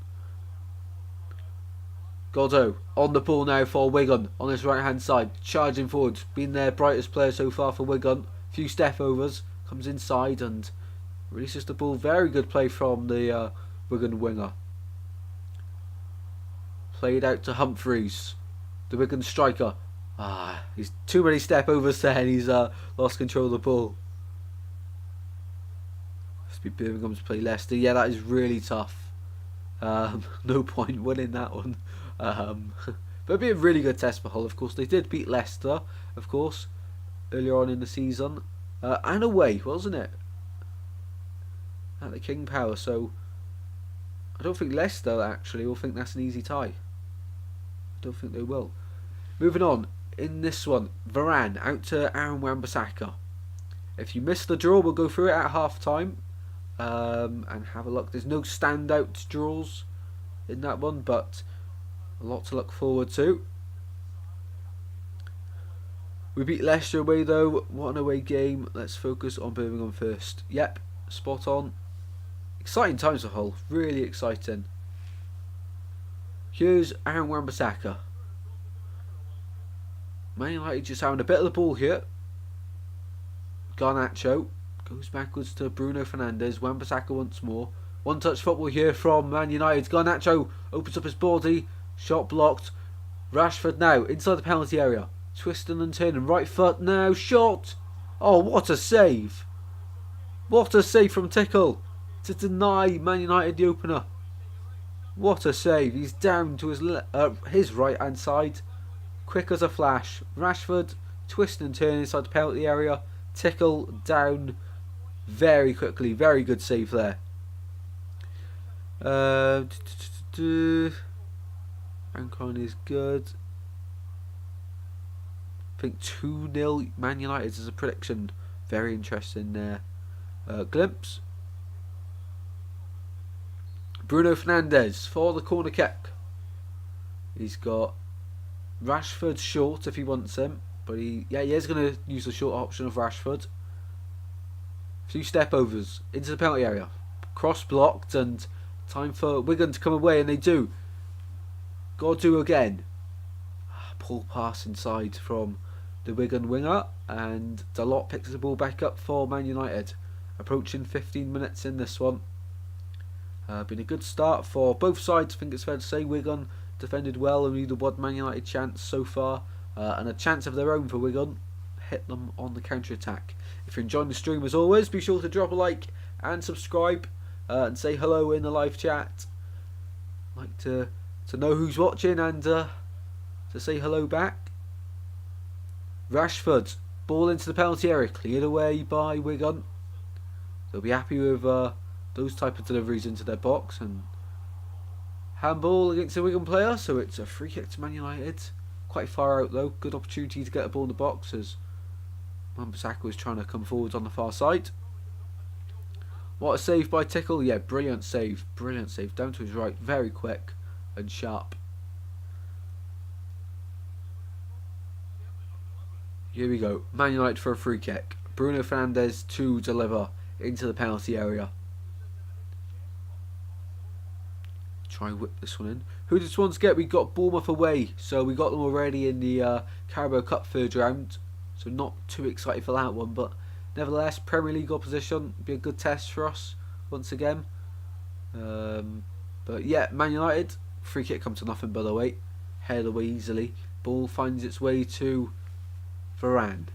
Goddo on the ball now for Wigan on his right hand side, charging forward. Been their brightest player so far for Wigan. Few step overs, comes inside and releases the ball. Very good play from the Wigan winger. Played out to Humphreys, the Wigan striker. He's too many step overs there and he's lost control of the ball. Must be Birmingham's play Leicester. Yeah, that is really tough. No point winning that one. But it'd be a really good test for Hull. Of course, they did beat Leicester, of course, earlier on in the season, and away, wasn't it? At the King Power. So I don't think Leicester actually will think that's an easy tie. I don't think they will. Moving on in this one, Varane out to Aaron Wan-Bissaka. If you missed the draw, we'll go through it at half time and have a look. There's no standout draws in that one, but a lot to look forward to. We beat Leicester away though. What an away game. Let's focus on Birmingham first. Yep, spot on. Exciting times for Hull. Really exciting. Here's Aaron Wan-Bissaka. Man United just having a bit of the ball here. Garnacho goes backwards to Bruno Fernandes. Wan-Bissaka once more. One touch football here from Man United. Garnacho opens up his body. Shot blocked. Rashford now inside the penalty area. Twisting and turning. Right foot now. Shot. Oh, what a save. What a save from Tickle to deny Man United the opener. What a save. He's down to his right hand side. Quick as a flash. Rashford twisting and turning inside the penalty area. Tickle down very quickly. Very good save there. Ancon is good. I think 2-0 Man United as a prediction. Very interesting there. Glimpse. Bruno Fernandes for the corner kick. He's got Rashford short if he wants him, but he is going to use the short option of Rashford. Few step overs into the penalty area. Cross blocked and time for Wigan to come away, and they do. Got to do again. Poor pass inside from the Wigan winger, and Dalot picks the ball back up for Man United. Approaching 15 minutes in this one. Been a good start for both sides, I think it's fair to say. Wigan defended well, only the one Man United chance so far, and a chance of their own for Wigan. Hit them on the counter-attack. If you're enjoying the stream, as always, be sure to drop a like and subscribe, and say hello in the live chat. Like to know who's watching and to say hello back. Rashford, ball into the penalty area, cleared away by Wigan. They'll be happy with those type of deliveries into their box, and handball against a Wigan player, so it's a free kick to Man United. Quite far out though, good opportunity to get the ball in the box as Wan-Bissaka was trying to come forward on the far side. What a save by Tickle, yeah, brilliant save, down to his right, very quick and sharp. Here we go, Man United for a free kick. Bruno Fernandes to deliver into the penalty area. Try and whip this one in. Who did this one get? We got Bournemouth away, so we got them already in the Carabao Cup third round, so not too excited for that one, but nevertheless, Premier League opposition, be a good test for us once again. But yeah, Man United, free kick come to nothing by the way, headed away easily. Ball finds its way to Varane,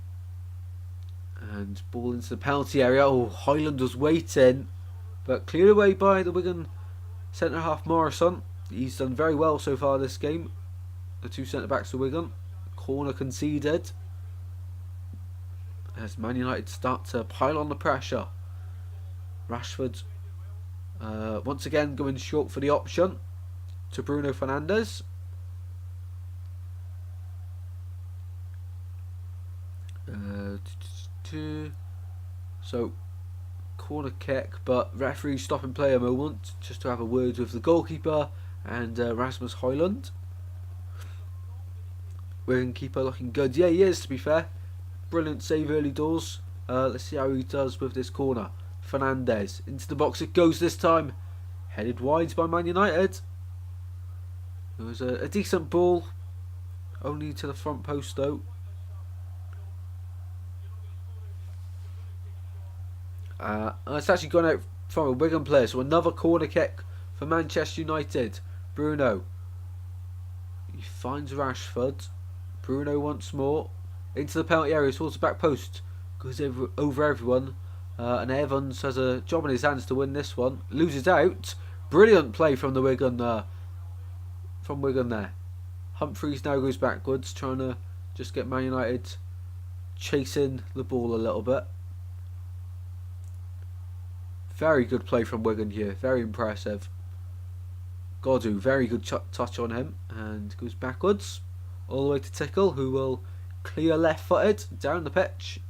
and ball into the penalty area. Oh, Højlund was waiting, but cleared away by the Wigan centre half Morrison. He's done very well so far this game. The two centre backs for Wigan. Corner conceded as Man United start to pile on the pressure. Rashford once again going short for the option to Bruno Fernandes. So corner kick, but referee stopping play a moment just to have a word with the goalkeeper and Rasmus Højlund. Wigan keeper looking good. Yeah, he is, to be fair. Brilliant save early doors. Let's see how he does with this corner. Fernandes into the box it goes this time. Headed wide by Man United. It was a decent ball, only to the front post though. It's actually gone out from a Wigan player, so another corner kick for Manchester United. Bruno, he finds Rashford. Bruno once more into the penalty area towards the back post, goes over everyone, and Evans has a job in his hands to win this one. Loses out. Brilliant play from the Wigan there. Humphreys now goes backwards, trying to just get Man United chasing the ball a little bit. Very good play from Wigan here, very impressive. Godu, very good touch on him, and goes backwards all the way to Tickle, who will clear left-footed down the pitch.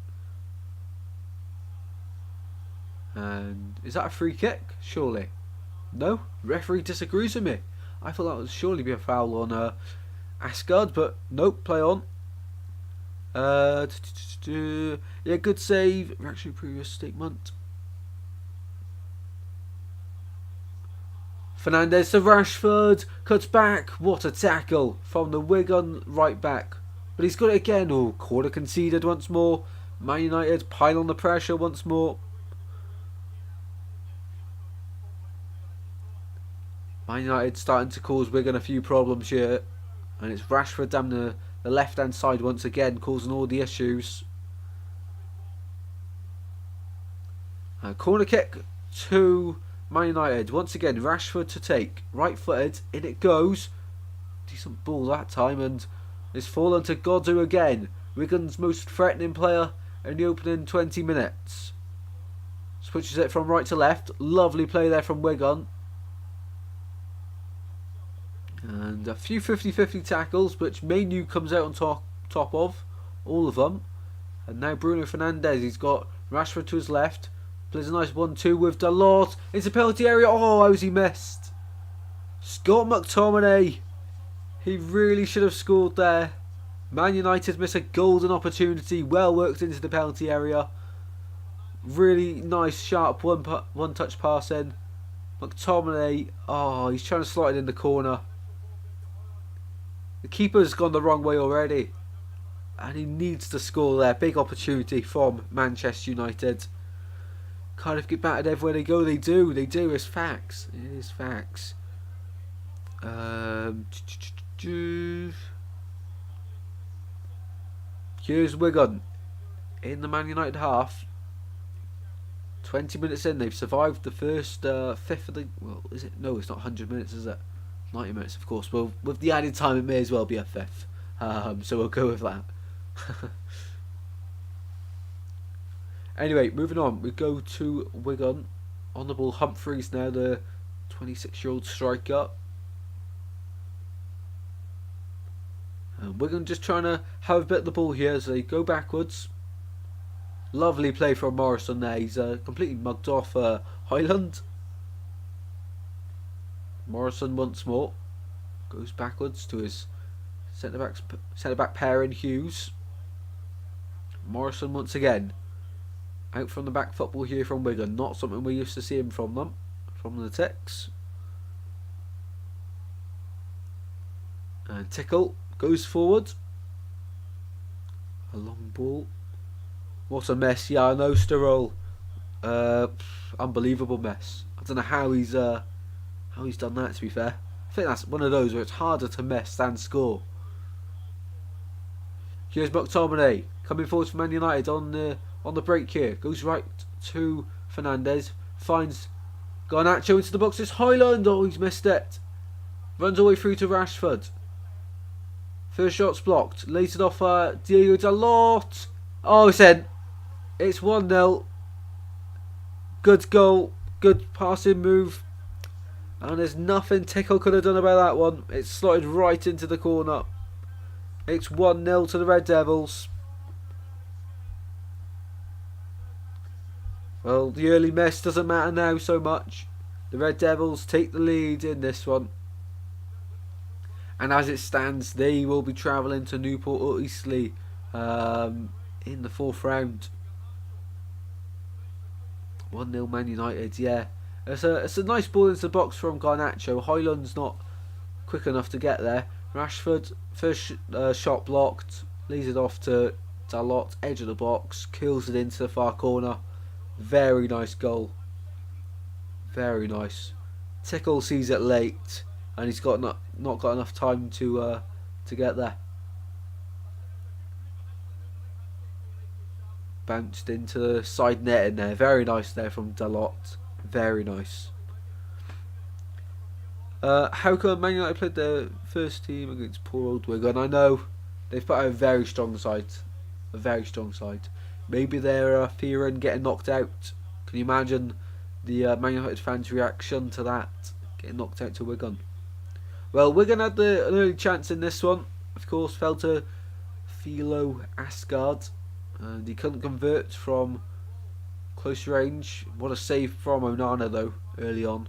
And is that a free kick? Surely. No, referee disagrees with me. I thought that would surely be a foul on Asgard, but nope, play on. Yeah, good save. Actually, previous statement. Fernandes to Rashford, cuts back, what a tackle from the Wigan right back. But he's got it again. Oh, corner conceded once more. Man United pile on the pressure once more. Man United starting to cause Wigan a few problems here. And it's Rashford down the left hand side once again, causing all the issues. Corner kick to Man United. Once again, Rashford to take. Right footed. In it goes. Decent ball that time. And it's fallen to Godu again. Wigan's most threatening player in the opening 20 minutes. Switches it from right to left. Lovely play there from Wigan. And a few 50-50 tackles, which Manu comes out on top of. All of them. And now Bruno Fernandes. He's got Rashford to his left. Plays a nice 1-2 with Dalot. Into penalty area. Oh, how's he missed? Scott McTominay. He really should have scored there. Man United miss a golden opportunity. Well worked into the penalty area. Really nice, sharp one-touch pass in. McTominay. Oh, he's trying to slot it in the corner. The keeper's gone the wrong way already. and he needs to score there. Big opportunity from Manchester United. Cardiff get battered everywhere they go. They do. It's facts. It is facts. Here's Wigan in the Man United half. 20 minutes in, they've survived the first fifth of the... Well, is it? No, it's not 100 minutes, is it? 90 minutes, of course. Well, with the added time, it may as well be a fifth. So we'll go with that. Anyway, moving on. We go to Wigan. On the ball, Humphreys now, the 26-year-old striker. And Wigan just trying to have a bit of the ball here as they go backwards. Lovely play from Morrison there. He's completely mugged off Highland. Morrison once more goes backwards to his centre back pair in Hughes. Morrison once again out from the back football here from Wigan. Not something we're used to seeing from them, from the Ticks. And Tickle goes forward. A long ball. What a mess! Yeah, I know, Stirrell. Unbelievable mess. I don't know how he's done that. To be fair, I think that's one of those where it's harder to mess than score. Here's McTominay coming forward for Man United on the break here. Goes right to Fernandez. Finds Garnacho into the box. It's Highland. Oh, he's missed it. Runs all the way through to Rashford. First shot's blocked. Lays it off Diego Dalot. Oh, it's in. It's 1-0. Good goal. Good passing move. And there's nothing Tickle could have done about that one. It's slotted right into the corner. It's 1-0 to the Red Devils. Well, the early mess doesn't matter now so much. The Red Devils take the lead in this one. And as it stands, they will be travelling to Newport or Eastleigh in the fourth round. 1-0 Man United, yeah. It's a nice ball into the box from Garnacho. Highland's not quick enough to get there. Rashford, first shot blocked. Leads it off to Dalot, edge of the box. Kills it into the far corner. Very nice goal. Very nice. Tickle sees it late. And he's got not got enough time to get there. Bounced into the side net in there. Very nice there from Dalot. Very nice. How come Man United played their first team against poor old Wigan? I know they've put out a very strong side. A very strong side. Maybe they're fearing getting knocked out. Can you imagine the Man United fans' reaction to that? Getting knocked out to Wigan. Well, Wigan had an early chance in this one. Of course, fell to Philo Asgard. And he couldn't convert from close range. What a save from Onana though, early on.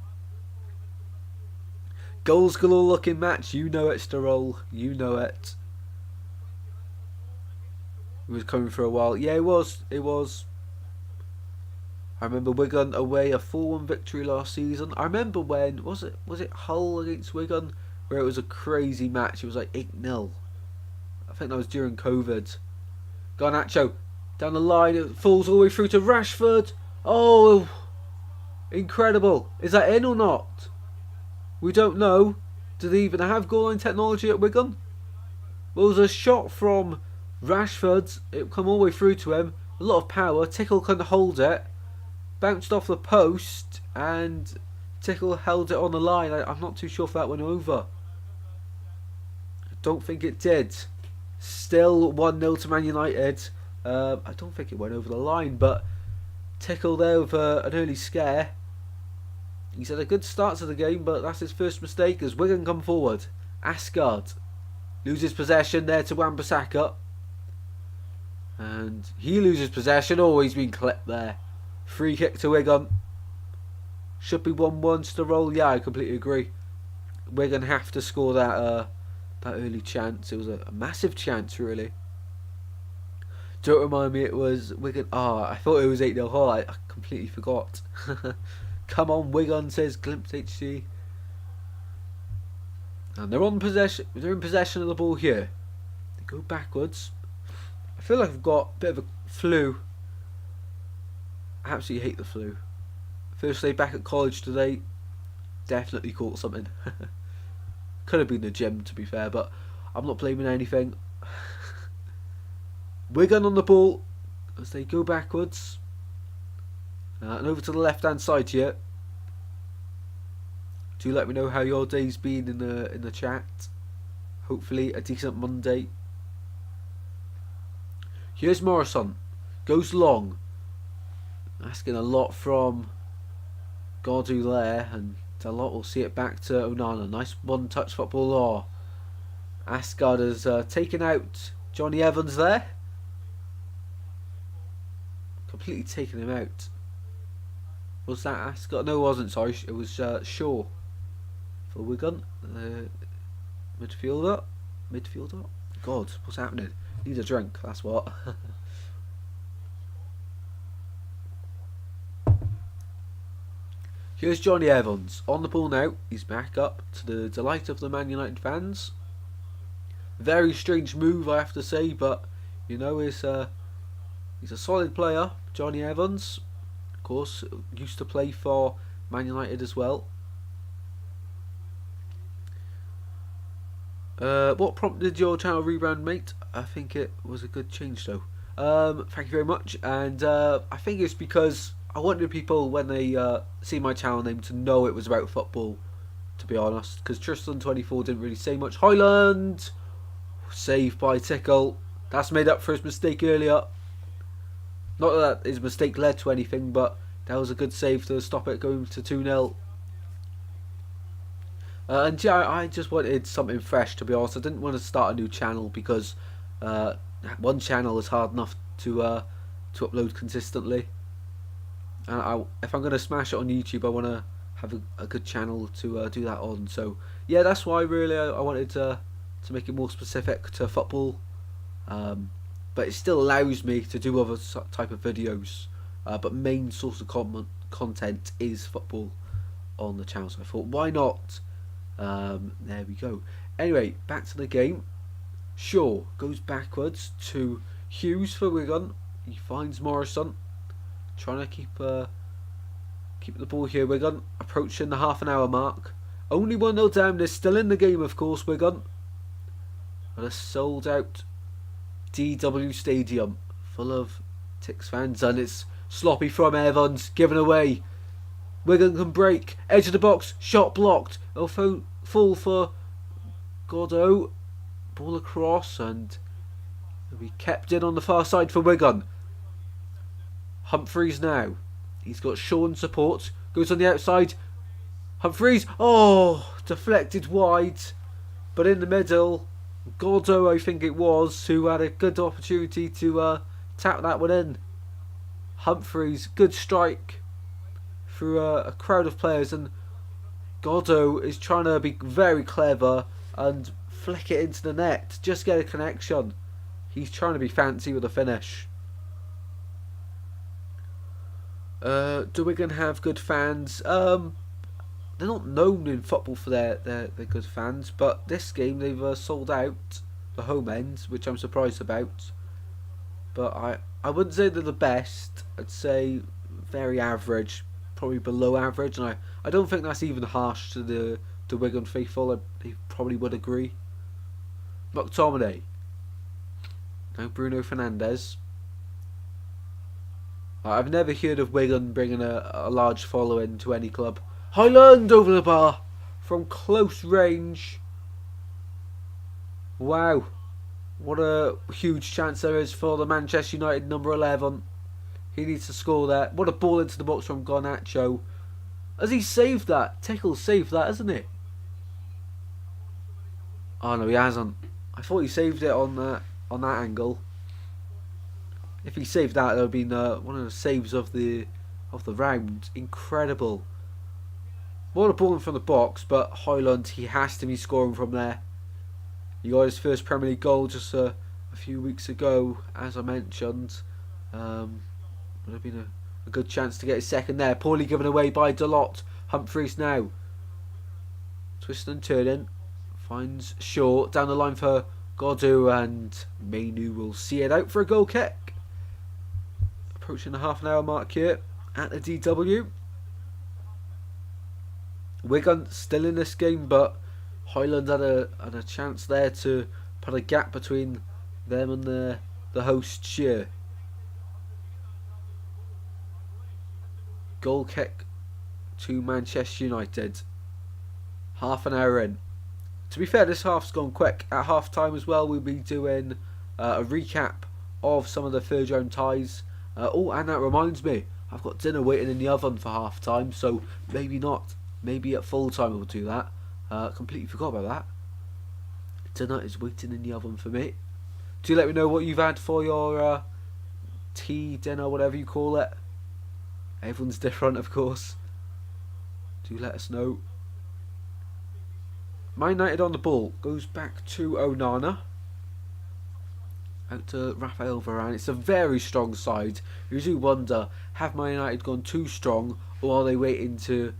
Goals galore looking match. You know it, Stirrell. You know it. It was coming for a while. Yeah, it was. It was. I remember Wigan away, a 4-1 victory last season. I remember when, was it Hull against Wigan? Where it was a crazy match. It was like 8-0. I think that was during COVID. Garnacho down the line, it falls all the way through to Rashford. Oh, incredible. Is that in or not? We don't know. Do they even have goal line technology at Wigan? Well, there was a shot from Rashford. It come all the way through to him. A lot of power. Tickle couldn't hold it. Bounced off the post and Tickle held it on the line. I'm not too sure if that went over. I don't think it did. Still 1-0 to Man United. I don't think it went over the line, but Tickle there with an early scare. He's had a good start to the game, but that's his first mistake as Wigan come forward. Asgard loses possession there to Wan-Bissaka. And he loses possession. Oh, he's been clipped there. Free kick to Wigan. Should be 1-1 to roll. Yeah, I completely agree. Wigan have to score that early chance. It was a massive chance, really. Don't remind me it was Wigan. I thought it was 8-0 Hull. I completely forgot. Come on, Wigan, says Glimpse HC. And they're on possession. They're in possession of the ball here. They go backwards. I feel like I've got a bit of a flu. I absolutely hate the flu. First day back at college today, definitely caught something. Could have been the gym, to be fair, but I'm not blaming anything. Wigan on the ball as they go backwards. And over to the left hand side here. Do let me know how your day's been in the chat. Hopefully a decent Monday. Here's Morrison. Goes long. Asking a lot from Gordu there, and a lot will see it back to Onana. Nice one-touch football. Oh, Asgard has taken out Johnny Evans there. Completely taken him out. Was that Asgard? No, it wasn't. Sorry, it was Shaw for Wigan. Midfielder. God, what's happening? Need a drink. That's what. Here's Johnny Evans on the ball now. He's back up to the delight of the Man United fans. Very strange move, I have to say, but you know, he's a solid player, Johnny Evans. Of course, used to play for Man United as well. What prompted your channel rebrand, mate? I think it was a good change, though. Thank you very much, and I think it's because I wanted people, when they see my channel name, to know it was about football, to be honest, because Tristan24 didn't really say much. Highland! Saved by Tickle. That's made up for his mistake earlier. Not that his mistake led to anything, but that was a good save to stop it going to 2-0. And yeah, I just wanted something fresh, to be honest. I didn't want to start a new channel because one channel is hard enough to upload consistently. And if I'm going to smash it on YouTube, I want to have a good channel to do that on. So yeah, that's why really I wanted to make it more specific to football. But it still allows me to do other type of videos. But main source of content is football on the channel. So I thought, why not? There we go. Anyway, back to the game. Shaw goes backwards to Hughes for Wigan. He finds Morrison. Trying to keep the ball here, Wigan. Approaching the half-an-hour mark. Only 1-0 down. They're still in the game, of course, Wigan. But a sold-out DW Stadium full of Tix fans, and it's sloppy from Evans, given away. Wigan can break. Edge of the box. Shot blocked. Full for Godot. Ball across, and it'll be kept in on the far side for Wigan. Humphreys now. He's got Sean support. Goes on the outside. Humphreys. Oh, deflected wide. But in the middle, Godot, I think it was, who had a good opportunity to tap that one in. Humphreys, good strike through a crowd of players, and Godot is trying to be very clever and flick it into the net. Just get a connection. He's trying to be fancy with a finish. Do Wigan have good fans? They're not known in football for their good fans, but this game they've sold out the home end, which I'm surprised about. But I wouldn't say they're the best. I'd say very average, probably below average, and I don't think that's even harsh to the Wigan faithful. They probably would agree. McTominay. Now Bruno Fernandes. I've never heard of Wigan bringing a large following to any club. Highland over the bar from close range. Wow. What a huge chance there is for the Manchester United number 11. He needs to score there. What a ball into the box from Garnacho. Has he saved that? Tickle saved that, hasn't he? Oh no, he hasn't. I thought he saved it on that angle. If he saved that, it would have been one of the saves of the round. Incredible. What a ball in from the box, but Highland, he has to be scoring from there. He got his first Premier League goal just a few weeks ago, as I mentioned. Would have been a good chance to get his second there. Poorly given away by Dalot. Humphreys now. Twisting and turning. Finds Shaw. Down the line for Godu and Mainu will see it out for a goal kick. Approaching the half an hour mark here at the DW. Wigan still in this game, but Highland had a chance there to put a gap between them and the hosts here. Goal kick to Manchester United. Half an hour in. To be fair, this half's gone quick. At half time as well, we'll be doing a recap of some of the third round ties. Oh, and that reminds me, I've got dinner waiting in the oven for half time, so maybe not. Maybe at full time we'll do that. Completely forgot about that. Dinner is waiting in the oven for me. Do let me know what you've had for your tea, dinner, whatever you call it. Everyone's different, of course. Do let us know. Man United on the ball. Goes back to Onana. Out to Rafael Varane. It's a very strong side. You do wonder, have Man United gone too strong, or are they waiting to,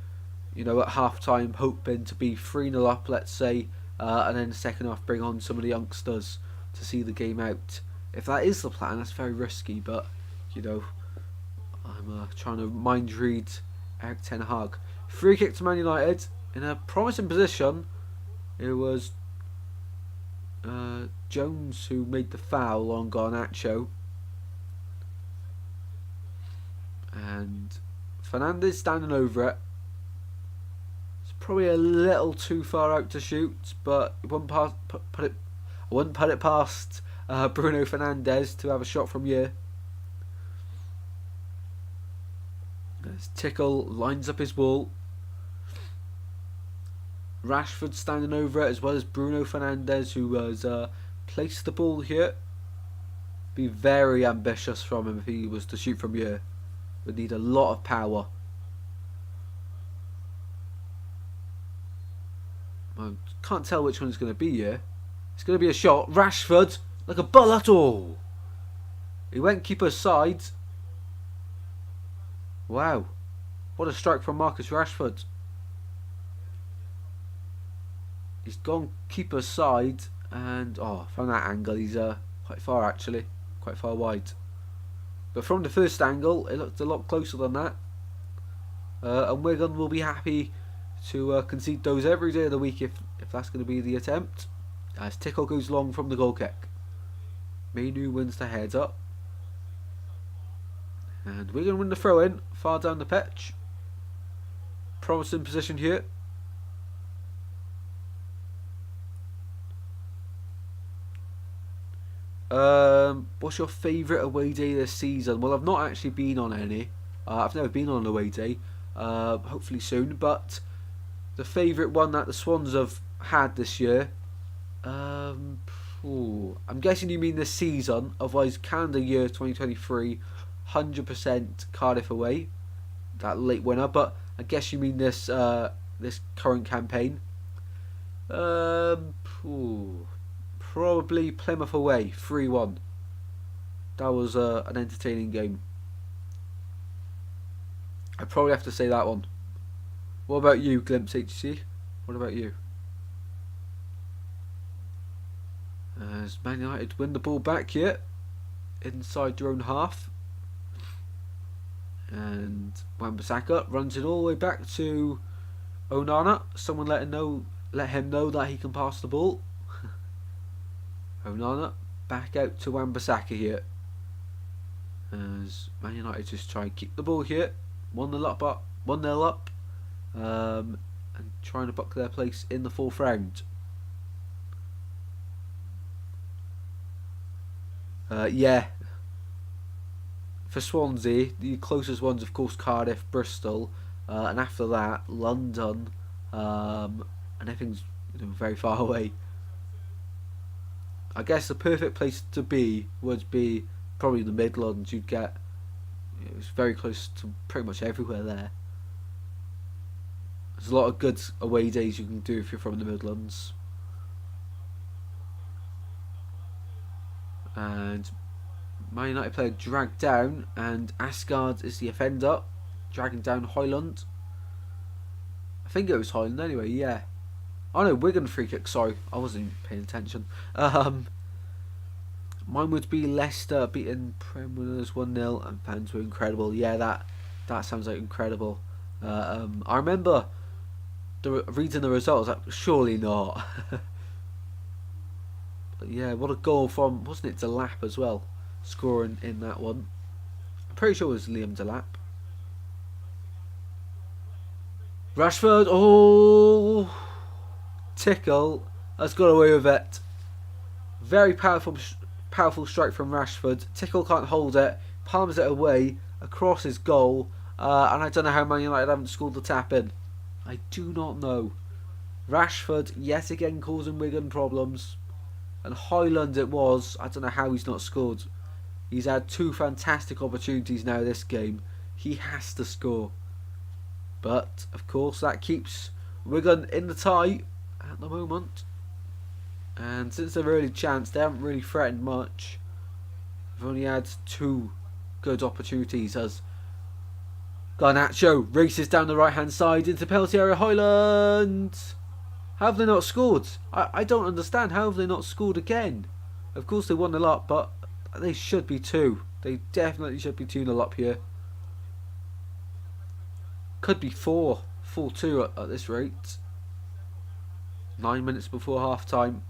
at half time, hoping to be 3-0 up, let's say, and then the second half bring on some of the youngsters to see the game out. If that is the plan, that's very risky, but, I'm trying to mind read Erik ten Hag. Free kick to Man United in a promising position. It was Jones who made the foul on Garnacho. And Fernandes standing over it. It's probably a little too far out to shoot, but I wouldn't put it past Bruno Fernandes to have a shot from here. As Tickle lines up his ball. Rashford standing over it, as well as Bruno Fernandes, who has placed the ball here. Be very ambitious from him if he was to shoot from here. Would need a lot of power. I can't tell which one it's going to be here. It's going to be a shot. Rashford, like a bullet. Oh, he went keeper's side. Wow, what a strike from Marcus Rashford. He's gone keeper's side, and from that angle he's quite far actually, quite far wide. But from the first angle it looked a lot closer than that. And Wigan will be happy to concede those every day of the week if that's going to be the attempt. As Tickle goes long from the goal kick. Mainu wins the heads up. And Wigan win the throw in far down the pitch. Promising position here. What's your favourite away day this season? Well, I've not actually been on any. I've never been on an away day. Hopefully soon. But the favourite one that the Swans have had this year. I'm guessing you mean this season. Otherwise, calendar year 2023, 100% Cardiff away. That late winner. But I guess you mean this this current campaign. Probably Plymouth away, 3-1. That was an entertaining game. I'd probably have to say that one. What about you, Glimpse HC? What about you? As Man United win the ball back here, inside their own half. And Wan-Bissaka runs it all the way back to Onana. Someone let him know that he can pass the ball. Onana back out to Wan-Bissaka here. As Man United just try and keep the ball here. 1-0 up. And trying to book their place in the fourth round. Yeah. For Swansea, the closest ones, of course, Cardiff, Bristol, and after that, London, and everything's very far away. I guess the perfect place to be would be probably the Midlands. You'd get, it was very close to pretty much everywhere there. There's a lot of good away days you can do if you're from the Midlands. And Man United player dragged down, and Asgard is the offender, dragging down Highland. I think it was Highland anyway, yeah. Oh no, Wigan free kick. Sorry, I wasn't paying attention. Mine would be Leicester beating Prem winners 1-0 and fans were incredible. Yeah, that sounds like incredible. I remember reading the results. Like, surely not. But yeah, what a goal from, wasn't it Delap as well, scoring in that one. I'm pretty sure it was Liam Delap. Rashford, oh, tickle, has got away with it. Very powerful strike from Rashford. Tickle can't hold it, palms it away across his goal, and I don't know how Man United haven't scored the tap in. I do not know. Rashford yet again causing Wigan problems. And Highland it was. I don't know how he's not scored. He's had 2 fantastic opportunities now this game. He has to score. But, of course, that keeps Wigan in the tie at the moment. And since their early chance, they haven't really threatened much. They've only had 2 good opportunities as Garnacho races down the right-hand side into the penalty area. Highland! How have they not scored? I don't understand. How have they not scored again? Of course they won a lot, but they should be 2. They definitely should be 2-0 up here. Could be 4-2 at this rate. 9 minutes before half time.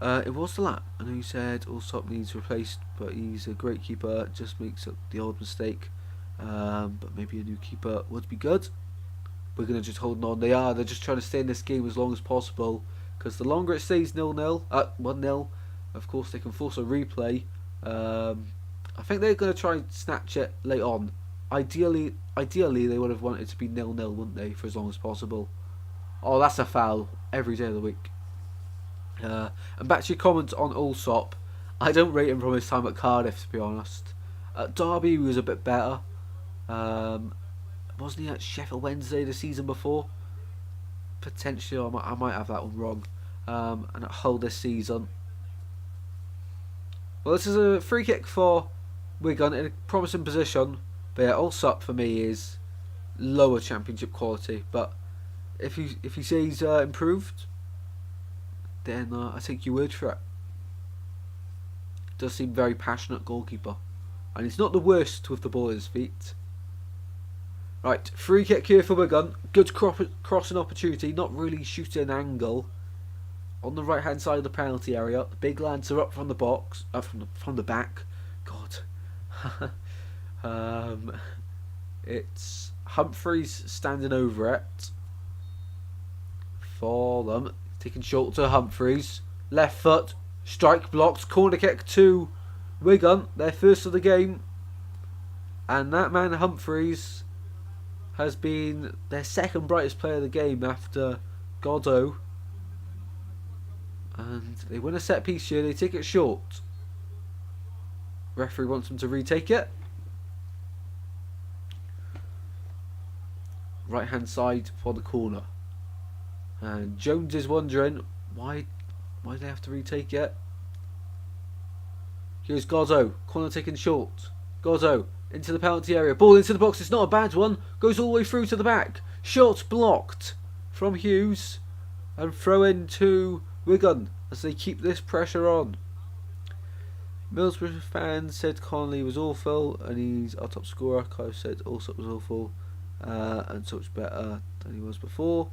It was the lap. I know you said Allsop needs replaced, but he's a great keeper. Just makes up the old mistake. But maybe a new keeper would be good. We're going to just holding on. They're just trying to stay in this game as long as possible. Because the longer it stays 0-0, 1-0, of course they can force a replay. I think they're going to try and snatch it late on. Ideally they would have wanted it to be 0-0, wouldn't they, for as long as possible. Oh, that's a foul every day of the week. And back to your comment on Allsop. I don't rate him from his time at Cardiff, to be honest. At Derby he was a bit better. Wasn't he at Sheffield Wednesday the season before? Potentially, I might have that one wrong. And at Hull this season. Well, this is a free kick for Wigan in a promising position. But yeah, Allsop for me is lower Championship quality. But if you say he's improved, then I take your word for it. Does seem very passionate goalkeeper, and he's not the worst with the ball at his feet. Right, free kick here for Wigan. Good crossing opportunity, not really shooting an angle. On the right hand side of the penalty area, the big lads are up from the box, from the back. God, it's Humphreys standing over it for them. Taking short to Humphreys, left foot, strike blocked, corner kick to Wigan, their first of the game, and that man Humphreys has been their second brightest player of the game after Godot. And they win a set piece here, they take it short. Referee wants them to retake it. Right hand side for the corner. And Jones is wondering why they have to retake it. Here's Godot, corner taken short. Godot into the penalty area, ball into the box, it's not a bad one, goes all the way through to the back. Shot blocked from Hughes, and throw in to Wigan as they keep this pressure on. Middlesbrough fans said Connolly was awful, and he's our top scorer. Kyle said Allsop was awful, and so much better than he was before.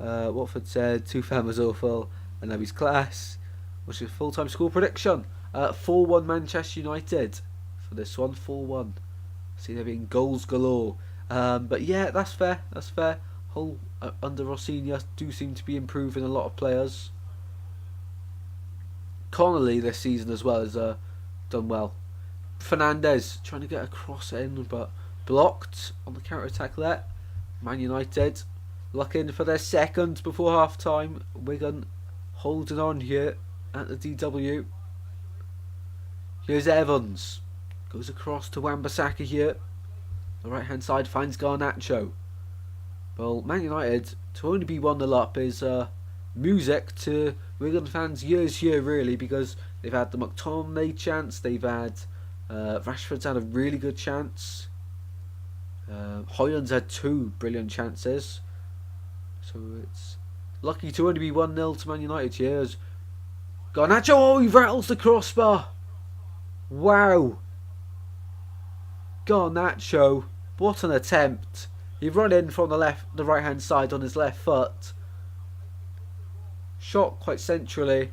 Watford said Tufan was awful, and now he's class. Which is a full-time score prediction. 4-1 Manchester United for this one. 4-1. See there being goals galore. But yeah, that's fair. That's fair. Hull under Rossignol do seem to be improving a lot of players. Connolly this season as well has done well. Fernandez trying to get a cross in, but blocked on the counter attack there. Man United looking for their second before half time. Wigan holding on here at the DW. Here's Evans. Goes across to Wan-Bissaka here. The right hand side finds Garnacho. Well, Man United to only be 1-0 up is music to Wigan fans' ears here, really, because they've had the McTominay chance, they've had Rashford's had a really good chance. Hoyland's had 2 brilliant chances. So it's lucky to only be 1-0 to Man United here. As Garnacho, oh, he rattles the crossbar. Wow. Garnacho, what an attempt. He run in from the right hand side on his left foot. Shot quite centrally.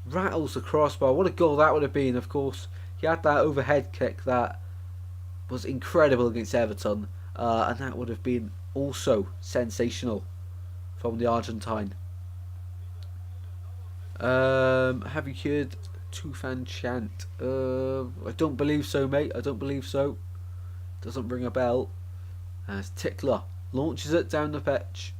Rattles the crossbar. What a goal that would have been, of course. He had that overhead kick that was incredible against Everton. And that would have been also sensational from the Argentine. Have you heard Tufan chant? I don't believe so, mate. I don't believe so. Doesn't ring a bell. As Tickler launches it down the pitch.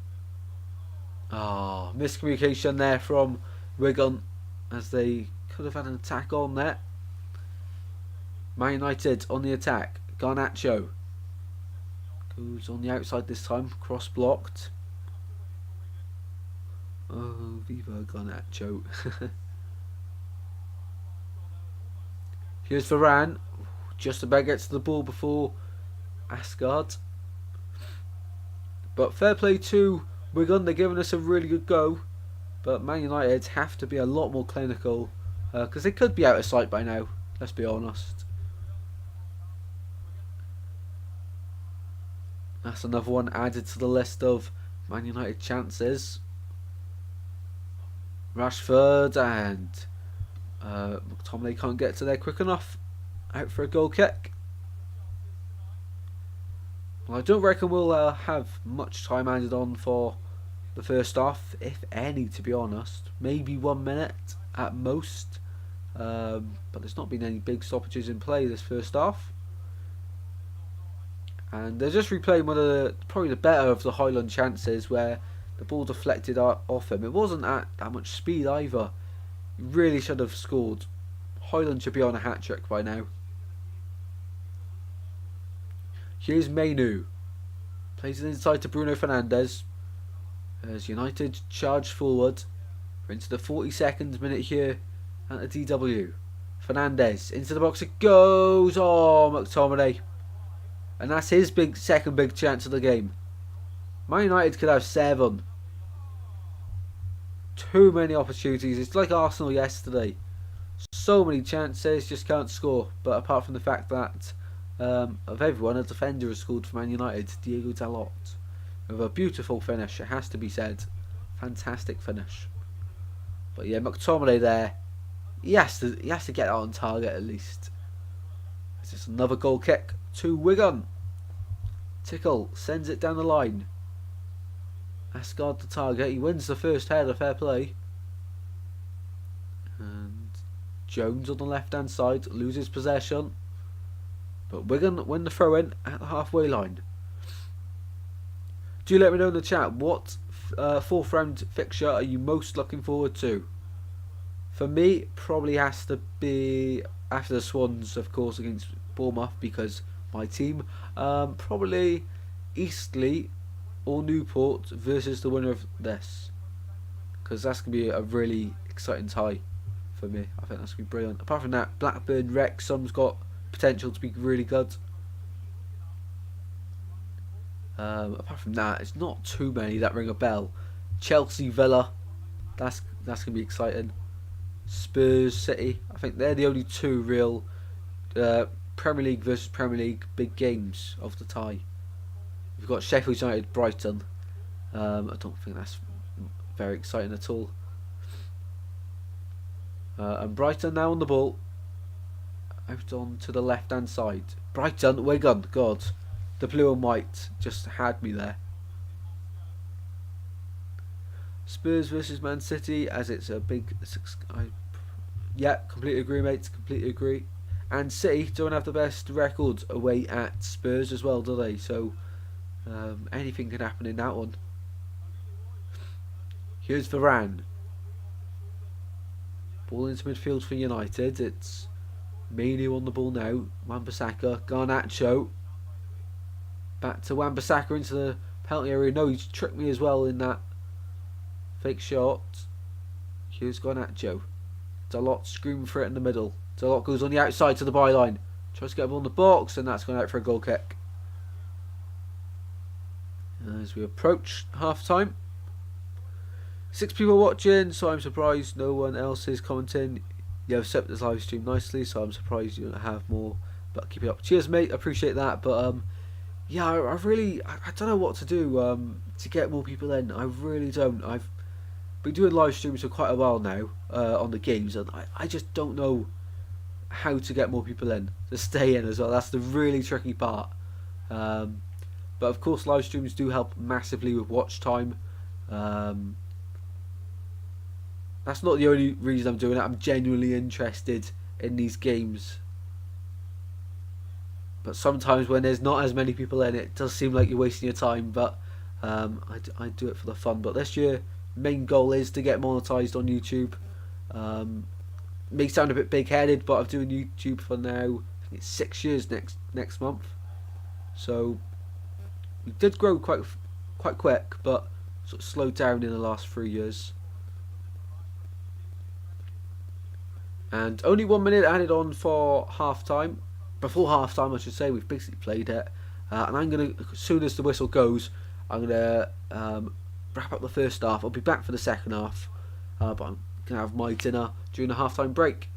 Miscommunication there from Wigan, as they could have had an attack on there. Man United on the attack. Garnacho goes on the outside this time. Cross blocked. Oh, viva Garnacho. Here's Varane. Just about gets to the ball before Asgard. But fair play to Wigan. They're giving us a really good go. But Man United have to be a lot more clinical. Because they could be out of sight by now. Let's be honest. That's another one added to the list of Man United chances. Rashford and McTominay can't get to there quick enough. Out for a goal kick. Well, I don't reckon we'll have much time added on for the first half, if any, to be honest. Maybe 1 minute at most. But there's not been any big stoppages in play this first half. And they're just replaying one of the, probably the better of the Highland chances where the ball deflected off him. It wasn't at that much speed either. He really should have scored. Highland should be on a hat-trick by now. Here's Mainu. Plays it inside to Bruno Fernandes. As United charge forward. We're into the 42nd minute here at the DW. Fernandes into the box. It goes. Oh, McTominay. And that's his second big chance of the game. Man United could have 7. Too many opportunities. It's like Arsenal yesterday. So many chances, just can't score. But apart from the fact that of everyone, a defender has scored for Man United, Diego Dalot, with a beautiful finish, it has to be said. Fantastic finish. But yeah, McTominay there, he has to get that on target at least. It's just another goal kick to Wigan. Tickle sends it down the line. Asgard the target. He wins the first header, fair play. And Jones on the left hand side loses possession. But Wigan win the throw in at the halfway line. Do let me know in the chat what fourth round fixture are you most looking forward to? For me, probably has to be after the Swans, of course, against Bournemouth, because my team. Probably Eastleigh or Newport versus the winner of this, because that's going to be a really exciting tie for me. I think that's going to be brilliant. Apart from that, Blackburn Wrexham's got potential to be really good. Apart from that, it's not too many that ring a bell. Chelsea Villa, that's going to be exciting. Spurs City, I think they're the only two real Premier League versus Premier League big games of the tie. We've got Sheffield United Brighton. I don't think that's very exciting at all. And Brighton now on the ball. Out on to the left hand side. Brighton, Wigan, God. The blue and white just had me there. Spurs versus Man City, as it's a big... yeah, completely agree, mate. Completely agree. And City don't have the best record away at Spurs as well, do they? So anything can happen in that one. Here's Varane. Ball into midfield for United. It's Mainu on the ball now. Wan-Bissaka, Garnacho. Back to Wan-Bissaka into the penalty area. No, he's tricked me as well in that fake shot. Here's Garnacho. Dalot screaming for it in the middle. Dalot goes on the outside to the byline. Tries to get a ball in the box, and that's gone out for a goal kick. As we approach half time, 6 people watching, so I'm surprised no one else is commenting. You have set this live stream nicely, so I'm surprised you don't have more. But keep it up. Cheers, mate. I appreciate that. But yeah, I really, I don't know what to do to get more people in. I really don't. I've been doing live streams for quite a while now on the games, and I just don't know how to get more people in to stay in as well. That's the really tricky part. But of course, live streams do help massively with watch time. That's not the only reason I'm doing it. I'm genuinely interested in these games. But sometimes when there's not as many people in, it does seem like you're wasting your time. But I do it for the fun. But this year, main goal is to get monetized on YouTube. May sound a bit big-headed, but I've doing YouTube for now. I think it's 6 years next month. So we did grow quite quick, but sort of slowed down in the last 3 years. And only 1 minute added on for half time. Before half time, I should say, we've basically played it. And I'm going to, as soon as the whistle goes, I'm going to wrap up the first half. I'll be back for the second half. But I'm going to have my dinner during the half time break.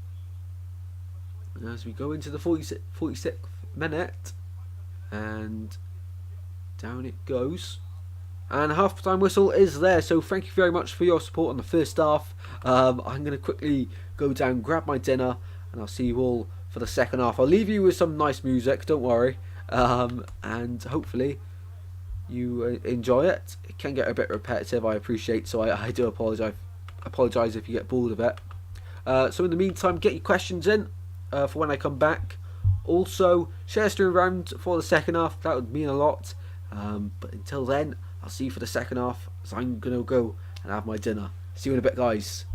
And as we go into the 46th minute. And down it goes. And half time whistle is there, so thank you very much for your support on the first half. I'm going to quickly go down, grab my dinner, and I'll see you all for the second half. I'll leave you with some nice music, don't worry, and hopefully you enjoy it. It can get a bit repetitive, I appreciate, so I do apologise if you get bored of it. So in the meantime, get your questions in for when I come back. Also, share this around for the second half, that would mean a lot. But until then, I'll see you for the second half, as I'm going to go and have my dinner. See you in a bit, guys.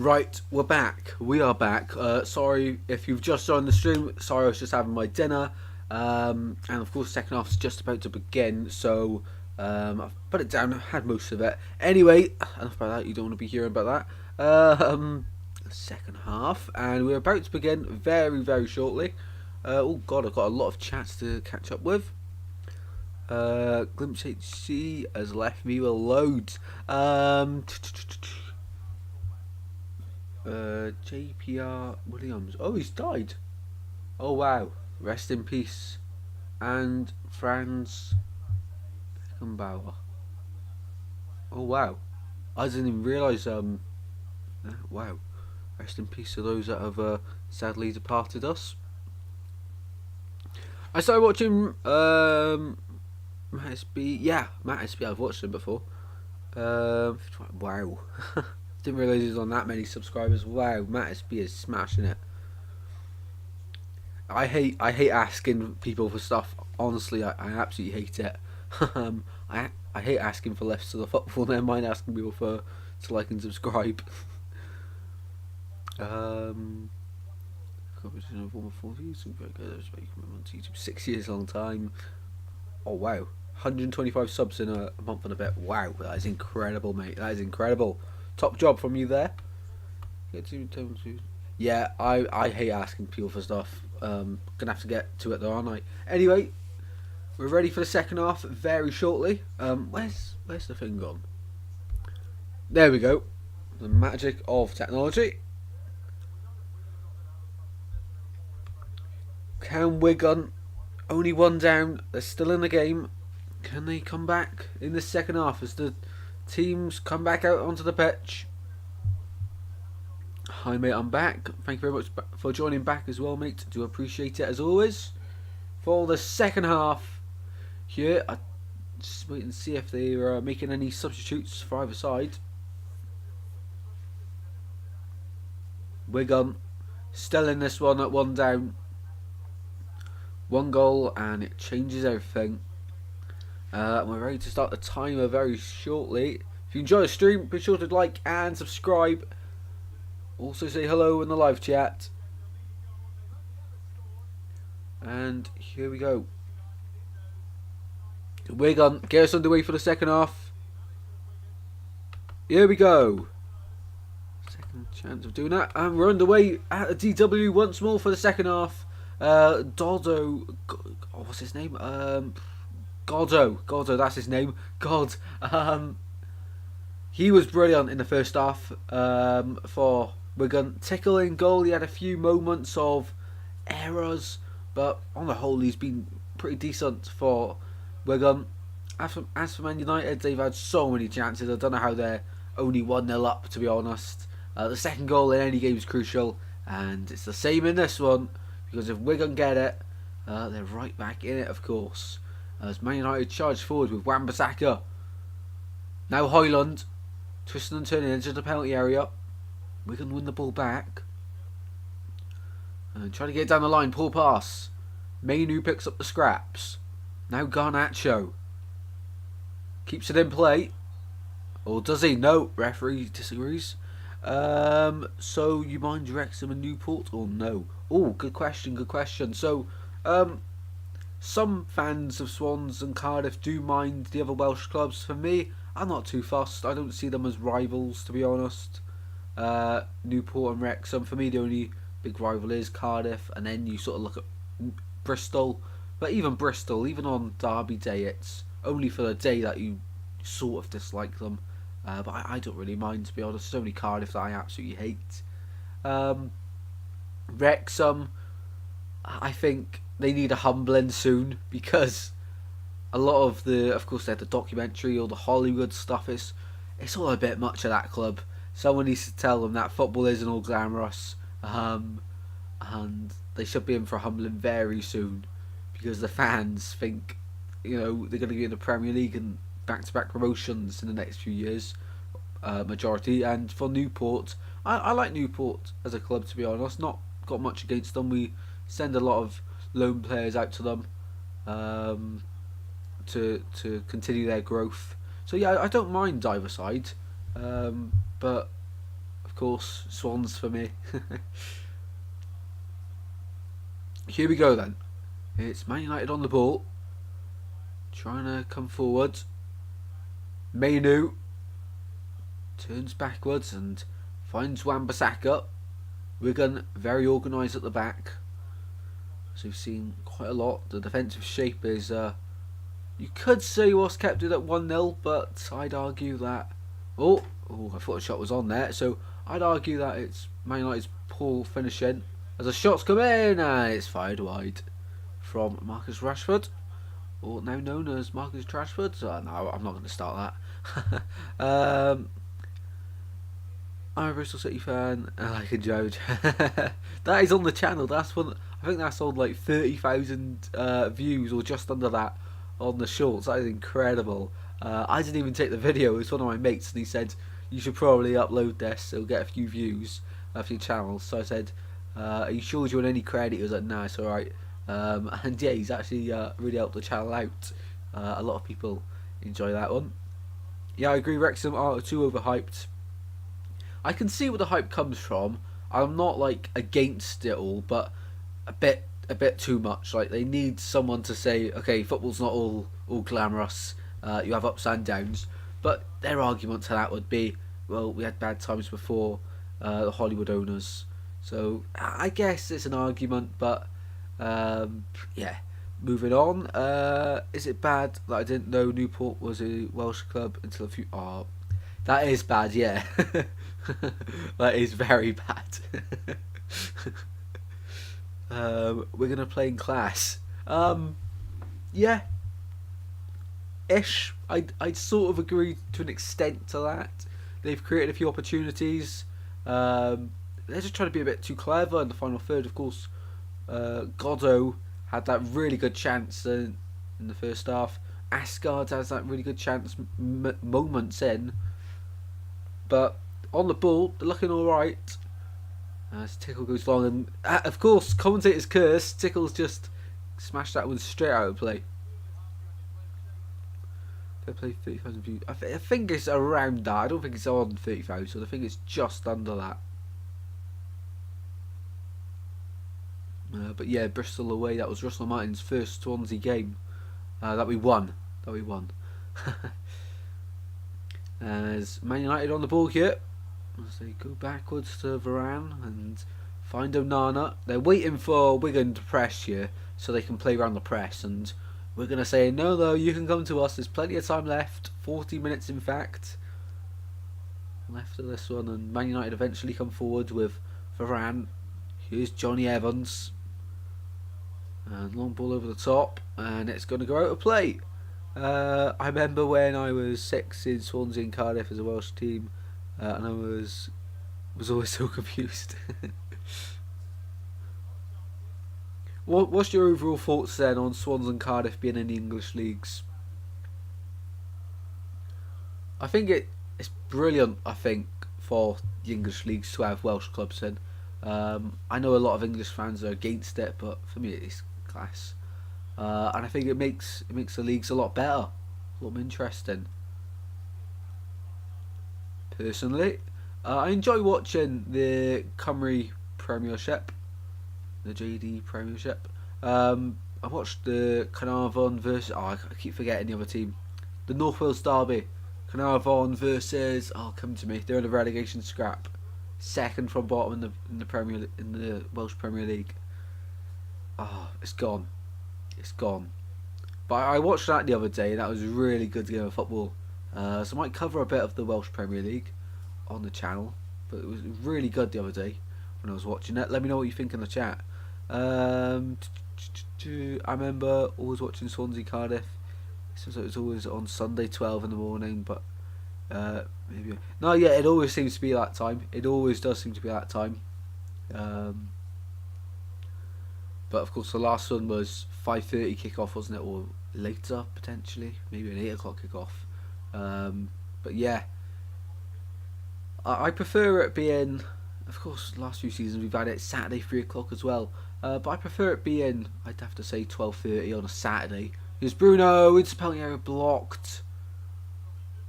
Right, we're back. We are back. Sorry if you've just joined the stream. Sorry, I was just having my dinner. And of course, the second half is just about to begin. So I've put it down. Had most of it. Anyway, enough about that. You don't want to be hearing about that. Second half, and we're about to begin very, very shortly. Oh God, I've got a lot of chats to catch up with. Glimpse HC has left me with loads. JPR Williams. Oh, he's died. Oh wow. Rest in peace. And Franz Beckenbauer. Oh wow. I didn't even realise. Wow. Rest in peace to those that have sadly departed us. I started watching Matt SB. Yeah, Matt SB. I've watched him before. Wow. Didn't realise he was on that many subscribers. Wow, Matt SB is smashing it. I hate asking people for stuff. Honestly, I absolutely hate it. I hate asking for lifts to the football. Never mind asking people to like and subscribe. On 6 years, long time. Oh wow, 125 subs in a month and a bit. Wow, that is incredible, mate. That is incredible. Top job from you there. Yeah, I hate asking people for stuff. Gonna have to get to it though, aren't I? Anyway, we're ready for the second half very shortly. Where's the thing gone? There we go. The magic of technology. Can Wigan, only one down, they're still in the game. Can they come back in the second half as the teams come back out onto the pitch? Hi mate, I'm back. Thank you very much for joining back as well, mate. Do appreciate it as always. For the second half here, I just wait and see if they're making any substitutes for either side. Wigan still in this one at one down. One goal and it changes everything. We're ready to start the timer very shortly. If you enjoy the stream, be sure to like and subscribe. Also say hello in the live chat. And here we go. Wigan, get us underway for the second half. Here we go. Second chance of doing that. And we're underway at the DW once more for the second half. Dodo, what's his name? Goddo, that's his name. God. He was brilliant in the first half for Wigan. Tickling goal. He had a few moments of errors, but on the whole, he's been pretty decent for Wigan. As for Man United, they've had so many chances. I don't know how they're only 1-0 up, to be honest. The second goal in any game is crucial, and it's the same in this one. Because if Wigan get it, they're right back in it, of course. As Man United charge forward with Wan-Bissaka. Now Højlund, twisting and turning into the penalty area. Wigan win the ball back. And trying to get down the line, poor pass. Mainu picks up the scraps. Now Garnacho. Keeps it in play. Or does he? No, referee disagrees. So you mind Wrexham and Newport or no? Oh, good question. So, some fans of Swans and Cardiff do mind the other Welsh clubs. For me, I'm not too fussed. I don't see them as rivals, to be honest. Newport and Wrexham, for me, the only big rival is Cardiff, and then you sort of look at Bristol. But even Bristol, even on Derby Day, it's only for the day that you sort of dislike them. But I don't really mind, to be honest. It's only Cardiff that I absolutely hate. Wrexham, I think they need a humbling soon, because a lot of of course, they had the documentary or the Hollywood stuff. It's all a bit much of that club. Someone needs to tell them that football isn't all glamorous, and they should be in for a humbling very soon, because the fans think, they're going to be in the Premier League and back-to-back promotions in the next few years, majority. And for Newport, I like Newport as a club, to be honest. Not got much against them. We send a lot of loan players out to them to continue their growth. So yeah, I don't mind either side, but of course, Swans for me. Here we go then. It's Man United on the ball, trying to come forward. Mainu turns backwards and finds Wan-Bissaka. Wigan very organised at the back, as we've seen quite a lot. The defensive shape is, you could say, what's kept it at 1-0, but I'd argue that... Oh, I thought a shot was on there, so I'd argue that it's Man United's poor finishing. As the shots come in, and it's fired wide from Marcus Rashford, or now known as Marcus Trashford. No, I'm not going to start that. I'm a Bristol City fan, and I can judge. That is on the channel. That's one. I think that's on like 30,000 views, or just under that, on the shorts. That is incredible. I didn't even take the video. It was one of my mates, and he said you should probably upload this. It'll get a few views, a few channels. So I said, "Are you sure you want any credit?" He was like, "Nah, it's all right." And yeah, he's actually really helped the channel out. A lot of people enjoy that one. Yeah, I agree. Wrexham are too overhyped. I can see where the hype comes from. I'm not like against it all, but a bit too much. Like, they need someone to say, okay, football's not all glamorous. You have ups and downs. But their argument to that would be, well, we had bad times before the Hollywood owners. So I guess it's an argument, but yeah. Moving on. Is it bad that I didn't know Newport was a Welsh club until a few... Oh, that is bad, yeah. That is very bad. We're going to play in class. Yeah. Ish. I'd sort of agree to an extent to that. They've created a few opportunities. They're just trying to be a bit too clever in the final third. Of course, Goddo had that really good chance in the first half. Asgard has that really good chance moments in. But on the ball, they're looking alright. As Tickle goes long, and of course, commentator's curse. Tickle's just smashed that one straight out of play. They play 30,000 views. I think it's around that. I don't think it's on 30,000. I think it's just under that. But yeah, Bristol away. That was Russell Martin's first Swansea game that we won. As Man United on the ball here, as they go backwards to Varane and find Onana. They're waiting for Wigan to press here so they can play around the press, and we're going to say, no, you can come to us. There's plenty of time left. 40 minutes, in fact, left of this one, and Man United eventually come forward with Varane. Here's Johnny Evans. And long ball over the top, and it's going to go out of play. I remember when I was 6 in Swansea and Cardiff as a Welsh team, and I was always so confused. What's your overall thoughts then on Swans and Cardiff being in the English leagues? I think it's brilliant. I think for the English leagues to have Welsh clubs in. I know a lot of English fans are against it, but for me it's class. And I think it makes the leagues a lot better, a lot more interesting. Personally, I enjoy watching the Cymru Premiership, the JD Premiership. I watched the Carnarvon versus... I keep forgetting the other team. The North Wales Derby. Carnarvon versus... come to me. They're in a relegation scrap. Second from bottom in the Welsh Premier League. It's gone. It's gone. But I watched that the other day, and that was a really good game of football. So I might cover a bit of the Welsh Premier League on the channel. But it was really good the other day when I was watching it. Let me know what you think in the chat. I remember always watching Swansea Cardiff. It seems like it was always on Sunday 12 in the morning, but maybe no, yeah, it always seems to be that time. It always does seem to be that time. But of course, the last one was 5:30 kickoff, wasn't it, or later potentially, maybe an 8 o'clock kickoff. But yeah, I prefer it being. Of course, the last few seasons we've had it Saturday 3 o'clock as well. But I prefer it being, I'd have to say, 12:30 on a Saturday. Here's Bruno, it's penalty area blocked.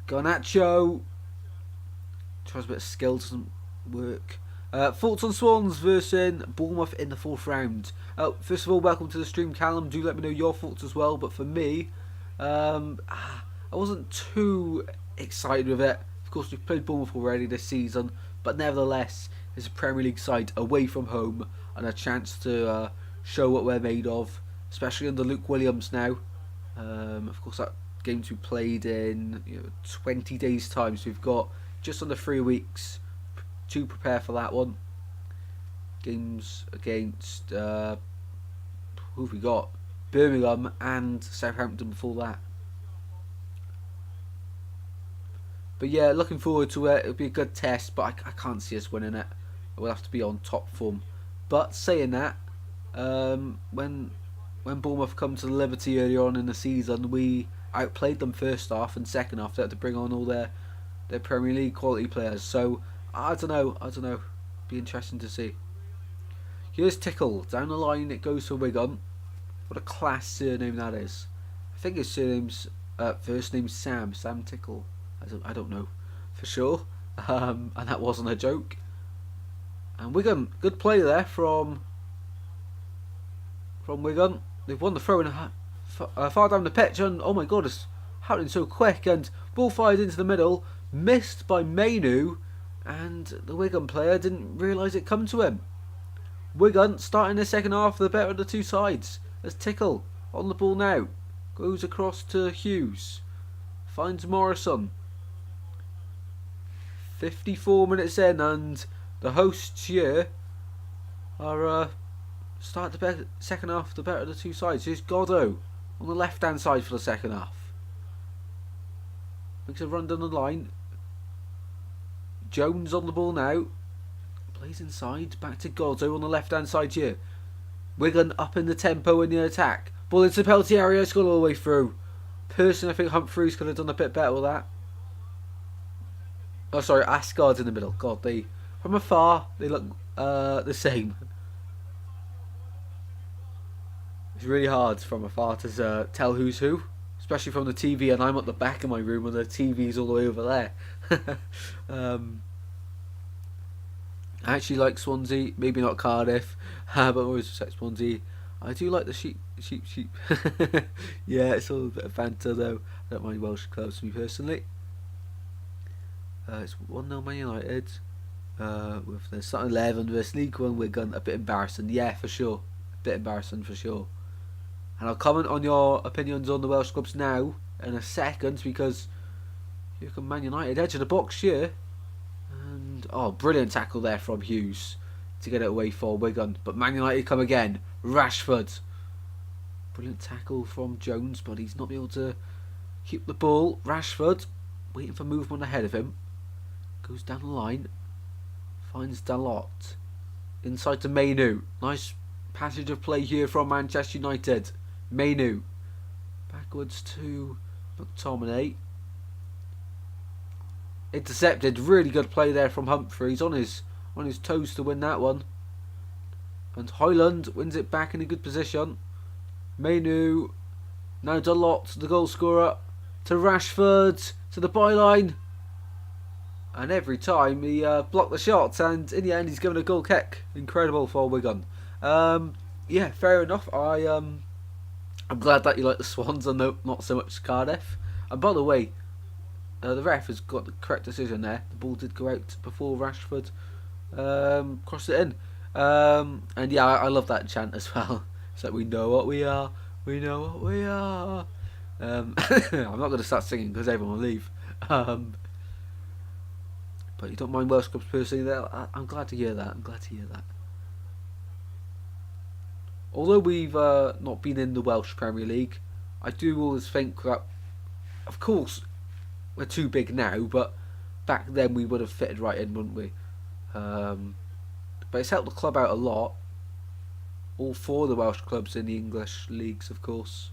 Garnacho tries a bit of skill, doesn't work. Thoughts on Swans versus Bournemouth in the 4th round. First of all, welcome to the stream, Callum. Do let me know your thoughts as well. But for me, I wasn't too excited with it. Of course, we've played Bournemouth already this season, but nevertheless, it's a Premier League side away from home and a chance to show what we're made of, especially under Luke Williams now. Of course, that game to be played in 20 days' time, so we've got just under 3 weeks to prepare for that one. Games against who have we got? Birmingham and Southampton before that. But yeah, looking forward to it. It'll be a good test, but I can't see us winning it. We'll have to be on top form. But saying that, when Bournemouth come to the Liberty earlier on in the season, we outplayed them first half, and second half they had to bring on all their Premier League quality players. So I don't know. Be interesting to see. Here's Tickle. Down the line it goes for Wigan. What a class surname that is. I think his surname's first name's Sam Tickle. I don't know for sure. And that wasn't a joke. And Wigan, good play there from Wigan. They've won the throw in far down the pitch, and oh my god, it's happening so quick. And ball fired into the middle, missed by Mainu, and the Wigan player didn't realise it come to him. Wigan starting the second half, the better of the two sides. There's Tickle on the ball now, goes across to Hughes, finds Morrison. 54 minutes in, and the hosts here are start the second half, the better of the two sides. Here's Goddo on the left hand side for the second half. Makes a run down the line. Jones on the ball now. Plays inside. Back to Goddo on the left hand side here. Wigan up in the tempo in the attack. Ball into the penalty area. It's gone all the way through. Personally, I think Humphreys could have done a bit better with that. Oh, sorry. Asgard's in the middle. God, from afar, they look the same. It's really hard from afar to tell who's who, especially from the TV, and I'm at the back of my room and the TV's all the way over there. I actually like Swansea, maybe not Cardiff, but I always respect Swansea. I do like the sheep. Yeah, it's all a bit of banter though. I don't mind Welsh clubs, me personally. It's 1-0 Man United. With the starting 11 versus League One Wigan, a bit embarrassing. Yeah, for sure. A bit embarrassing for sure. And I'll comment on your opinions on the Welsh clubs now in a second, because here come Man United, edge of the box here. And brilliant tackle there from Hughes to get it away for Wigan. But Man United come again. Rashford. Brilliant tackle from Jones, but he's not able to keep the ball. Rashford waiting for movement ahead of him. Goes down the line. Finds Dalot. Inside to Mainu. Nice passage of play here from Manchester United. Mainu. Backwards to McTominay. Intercepted. Really good play there from Humphreys. On his toes to win that one. And Hoyland wins it back in a good position. Mainu. Now Dalot, the goal scorer. To Rashford. To the byline. And every time he blocked the shots, and in the end he's given a goal kick. Incredible for Wigan. Yeah, fair enough. I'm glad that you like the Swans and not so much Cardiff. And by the way, the ref has got the correct decision there. The ball did go out before Rashford crossed it in. And yeah, I love that chant as well. It's like, we know what we are. We know what we are. I'm not going to start singing because everyone will leave. But you don't mind Welsh clubs personally there. I'm glad to hear that. Although we've not been in the Welsh Premier League, I do always think that, of course, we're too big now, but back then we would have fitted right in, wouldn't we? But it's helped the club out a lot. All four of the Welsh clubs in the English leagues, of course,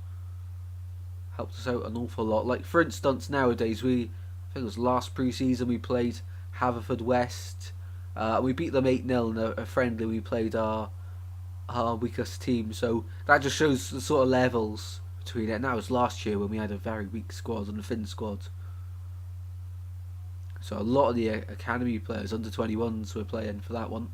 helped us out an awful lot. Like, for instance, nowadays, I think it was last pre-season we played Haverfordwest. We beat them 8-0 in a friendly. We played our weakest team, so that just shows the sort of levels between it. And that was last year when we had a very weak squad and a thin squad. So a lot of the academy players, under 21s, were playing for that one.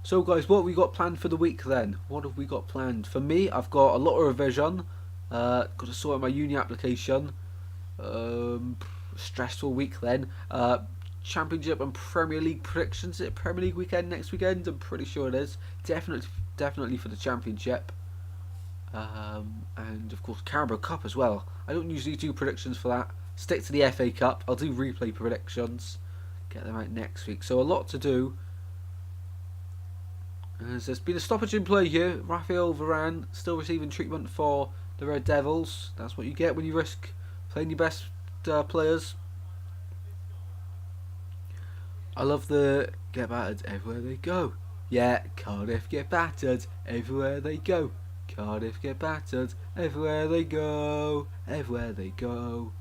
So guys, what have we got planned for the week then? What have we got planned? For me, I've got a lot of revision. Got to sort out my uni application. Stressful week then. Championship and Premier League predictions. Is it Premier League weekend next weekend? I'm pretty sure it is. Definitely for the Championship. And of course Carabao Cup as well. I don't usually do predictions for that. Stick to the FA Cup. I'll do replay predictions. Get them out next week. So a lot to do. As there's been a stoppage in play here. Raphael Varane still receiving treatment for the Red Devils. That's what you get when you risk playing your best players. I love the get battered everywhere they go. Yeah, Cardiff get battered everywhere they go. Cardiff get battered everywhere they go. Everywhere they go.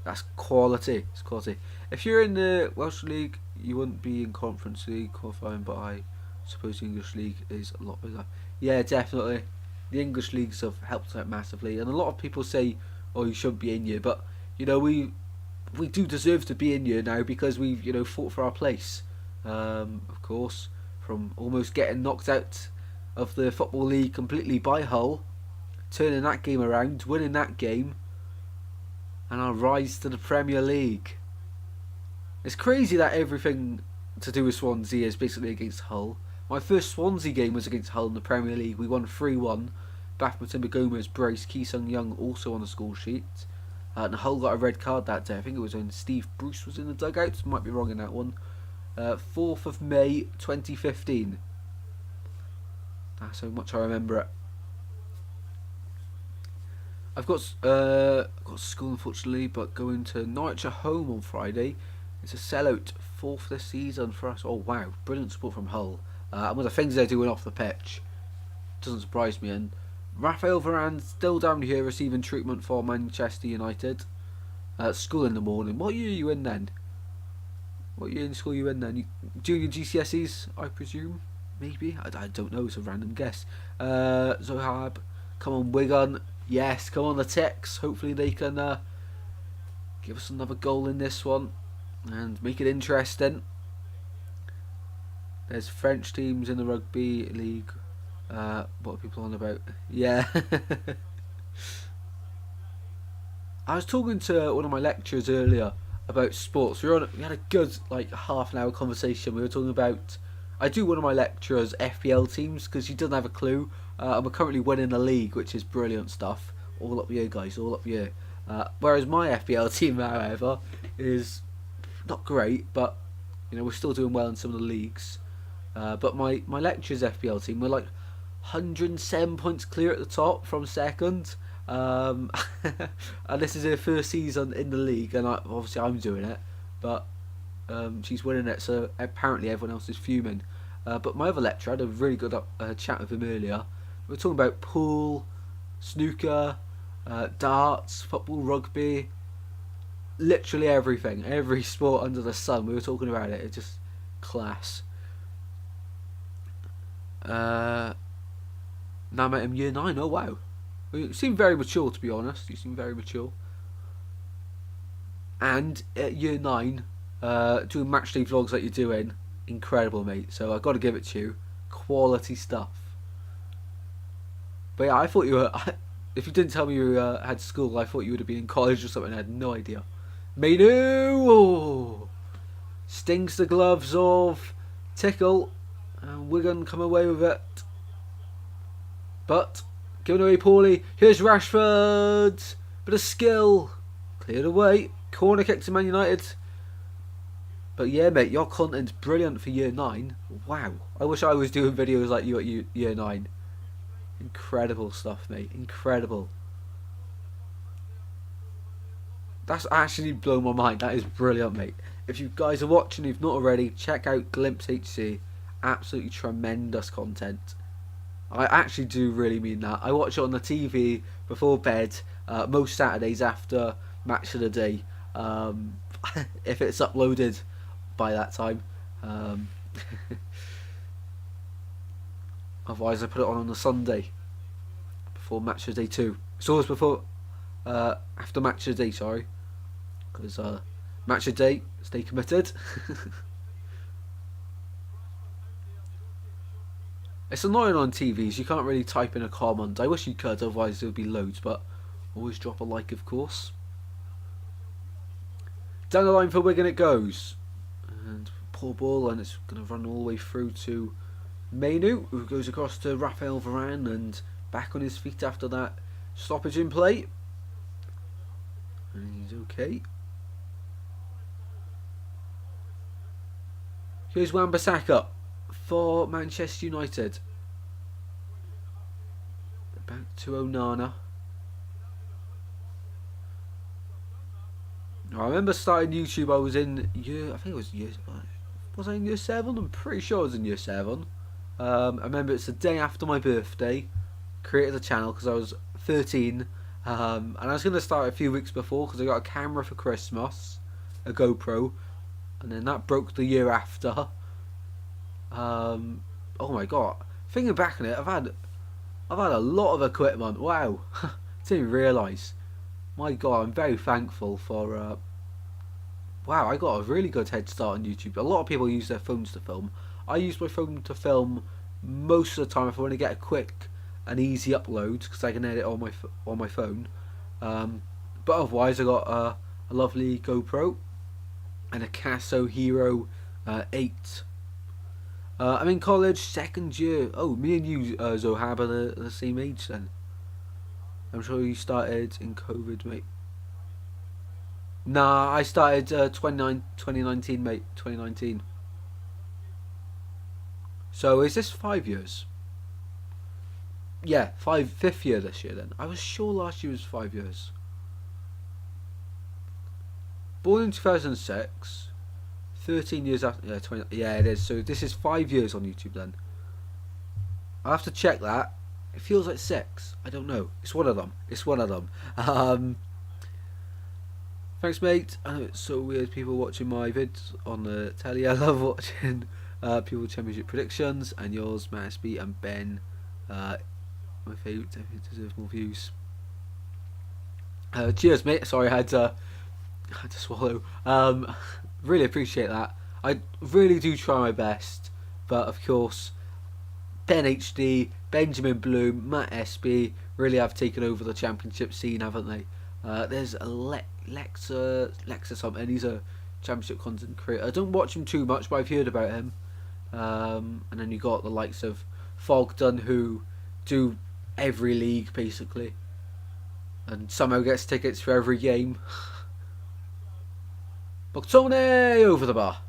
That's quality. It's quality. If you're in the Welsh League, you wouldn't be in Conference League qualifying, but I suppose the English League is a lot bigger. Yeah, definitely. The English leagues have helped out massively, and a lot of people say, "Oh, you shouldn't be in here," but you know we do deserve to be in here now because we've fought for our place. Of course, from almost getting knocked out of the Football League completely by Hull, turning that game around, winning that game, and our rise to the Premier League. It's crazy that everything to do with Swansea is basically against Hull. My first Swansea game was against Hull in the Premier League. We won 3-1. Bafmatimba Gomez brace, Ki Sung Young also on the score sheet. And Hull got a red card that day. I think it was when Steve Bruce was in the dugout. Might be wrong in that one. 4th of May 2015. That's how much I remember it. I've got school unfortunately, but going to Norwich at home on Friday. It's a sellout, 4th this season for us. Oh wow, brilliant support from Hull. And with the things they're doing off the pitch, doesn't surprise me. And Raphael Varane still down here receiving treatment for Manchester United. School in the morning. What year are you in then? What year in school are you in then? Junior GCSEs, I presume? Maybe? I don't know, it's a random guess. Zohab, come on Wigan. Yes, come on the Ticks. Hopefully they can give us another goal in this one and make it interesting. There's French teams in the rugby league. What are people on about? Yeah. I was talking to one of my lecturers earlier about sports. We had a good half an hour conversation. We were talking about. I do one of my lecturers FPL teams because she doesn't have a clue. And we're currently winning the league, which is brilliant stuff. All up here, guys. All up here. Whereas my FPL team, however, is not great, but we're still doing well in some of the leagues. But my lecturer's FPL team, we're 107 points clear at the top from second. And this is her first season in the league, and obviously I'm doing it, but she's winning it, so apparently everyone else is fuming. But my other lecturer, I had a really good chat with him earlier. We were talking about pool, snooker, darts, football, rugby, literally everything, every sport under the sun. We were talking about it. It's just class. Now I met him year 9. Oh wow, you seem very mature, to be honest. You seem very mature. And at year 9, doing matchday vlogs like you're doing, incredible, mate. So I got to give it to you. Quality stuff. But yeah, I thought you were. If you didn't tell me you had school, I thought you would have been in college or something. I had no idea. Mainu stings the gloves of Tickle, and Wigan come away with it. But given away poorly. Here's Rashford. Bit of skill. Cleared away. Corner kick to Man United. But yeah, mate, your content's brilliant for year 9. Wow. I wish I was doing videos like you at year 9. Incredible stuff, mate. Incredible. That's actually blown my mind. That is brilliant, mate. If you guys are watching, if not already, check out Glimpse HC. Absolutely tremendous content. I actually do really mean that. I watch it on the TV before bed, most Saturdays after match of the day. If it's uploaded by that time. Otherwise, I put it on a Sunday before match of day 2. It's always before, after match of day. Sorry, because match of day, stay committed. It's annoying on TVs. You can't really type in a comment. I wish you could, otherwise there would be loads. But always drop a like, of course. Down the line for Wigan it goes, and poor ball, and it's going to run all the way through to Mainu, who goes across to Raphael Varane and back on his feet after that stoppage in play. And he's okay. Here's Wan-Bissaka for Manchester United. Back to Onana. I remember starting YouTube. I was in year, I think it was year, was I in year 7? I'm pretty sure I was in year 7. I remember it's the day after my birthday. Created the channel because I was 13, and I was going to start a few weeks before because I got a camera for Christmas, a GoPro, and then that broke the year after. Oh my god! Thinking back on it, I've had a lot of equipment. Wow, didn't realise. My god, I'm very thankful for. Wow, I got a really good head start on YouTube. A lot of people use their phones to film. I use my phone to film most of the time if I want to get a quick and easy upload because I can edit on my phone. But otherwise, I got a lovely GoPro and a Casso Hero 8. I'm in college, second year. Oh, me and you, Zohab, are the same age then. I'm sure you started in COVID, mate. Nah, I started 2019, mate. 2019. So is this 5 years? Yeah, fifth year this year then. I was sure last year was 5 years. Born in 2006. 13 years after. Yeah, 20. Yeah, it is. So this is 5 years on YouTube then. I have to check that. It feels like 6. I don't know. It's one of them. It's one of them. Thanks, mate. I know it's so weird. People watching my vids on the telly. I love watching people championship predictions, and yours, Masby and Ben. My favourite deserve more views. Cheers, mate. Sorry, I had to swallow. Really appreciate that. I really do try my best, but of course, Ben HD, Benjamin Bloom, Matt SB really have taken over the championship scene, haven't they? There's a Lexa something. He's a championship content creator. I don't watch him too much, but I've heard about him. And then you got the likes of Fogden, who do every league basically, and somehow gets tickets for every game. Boctone over the bar.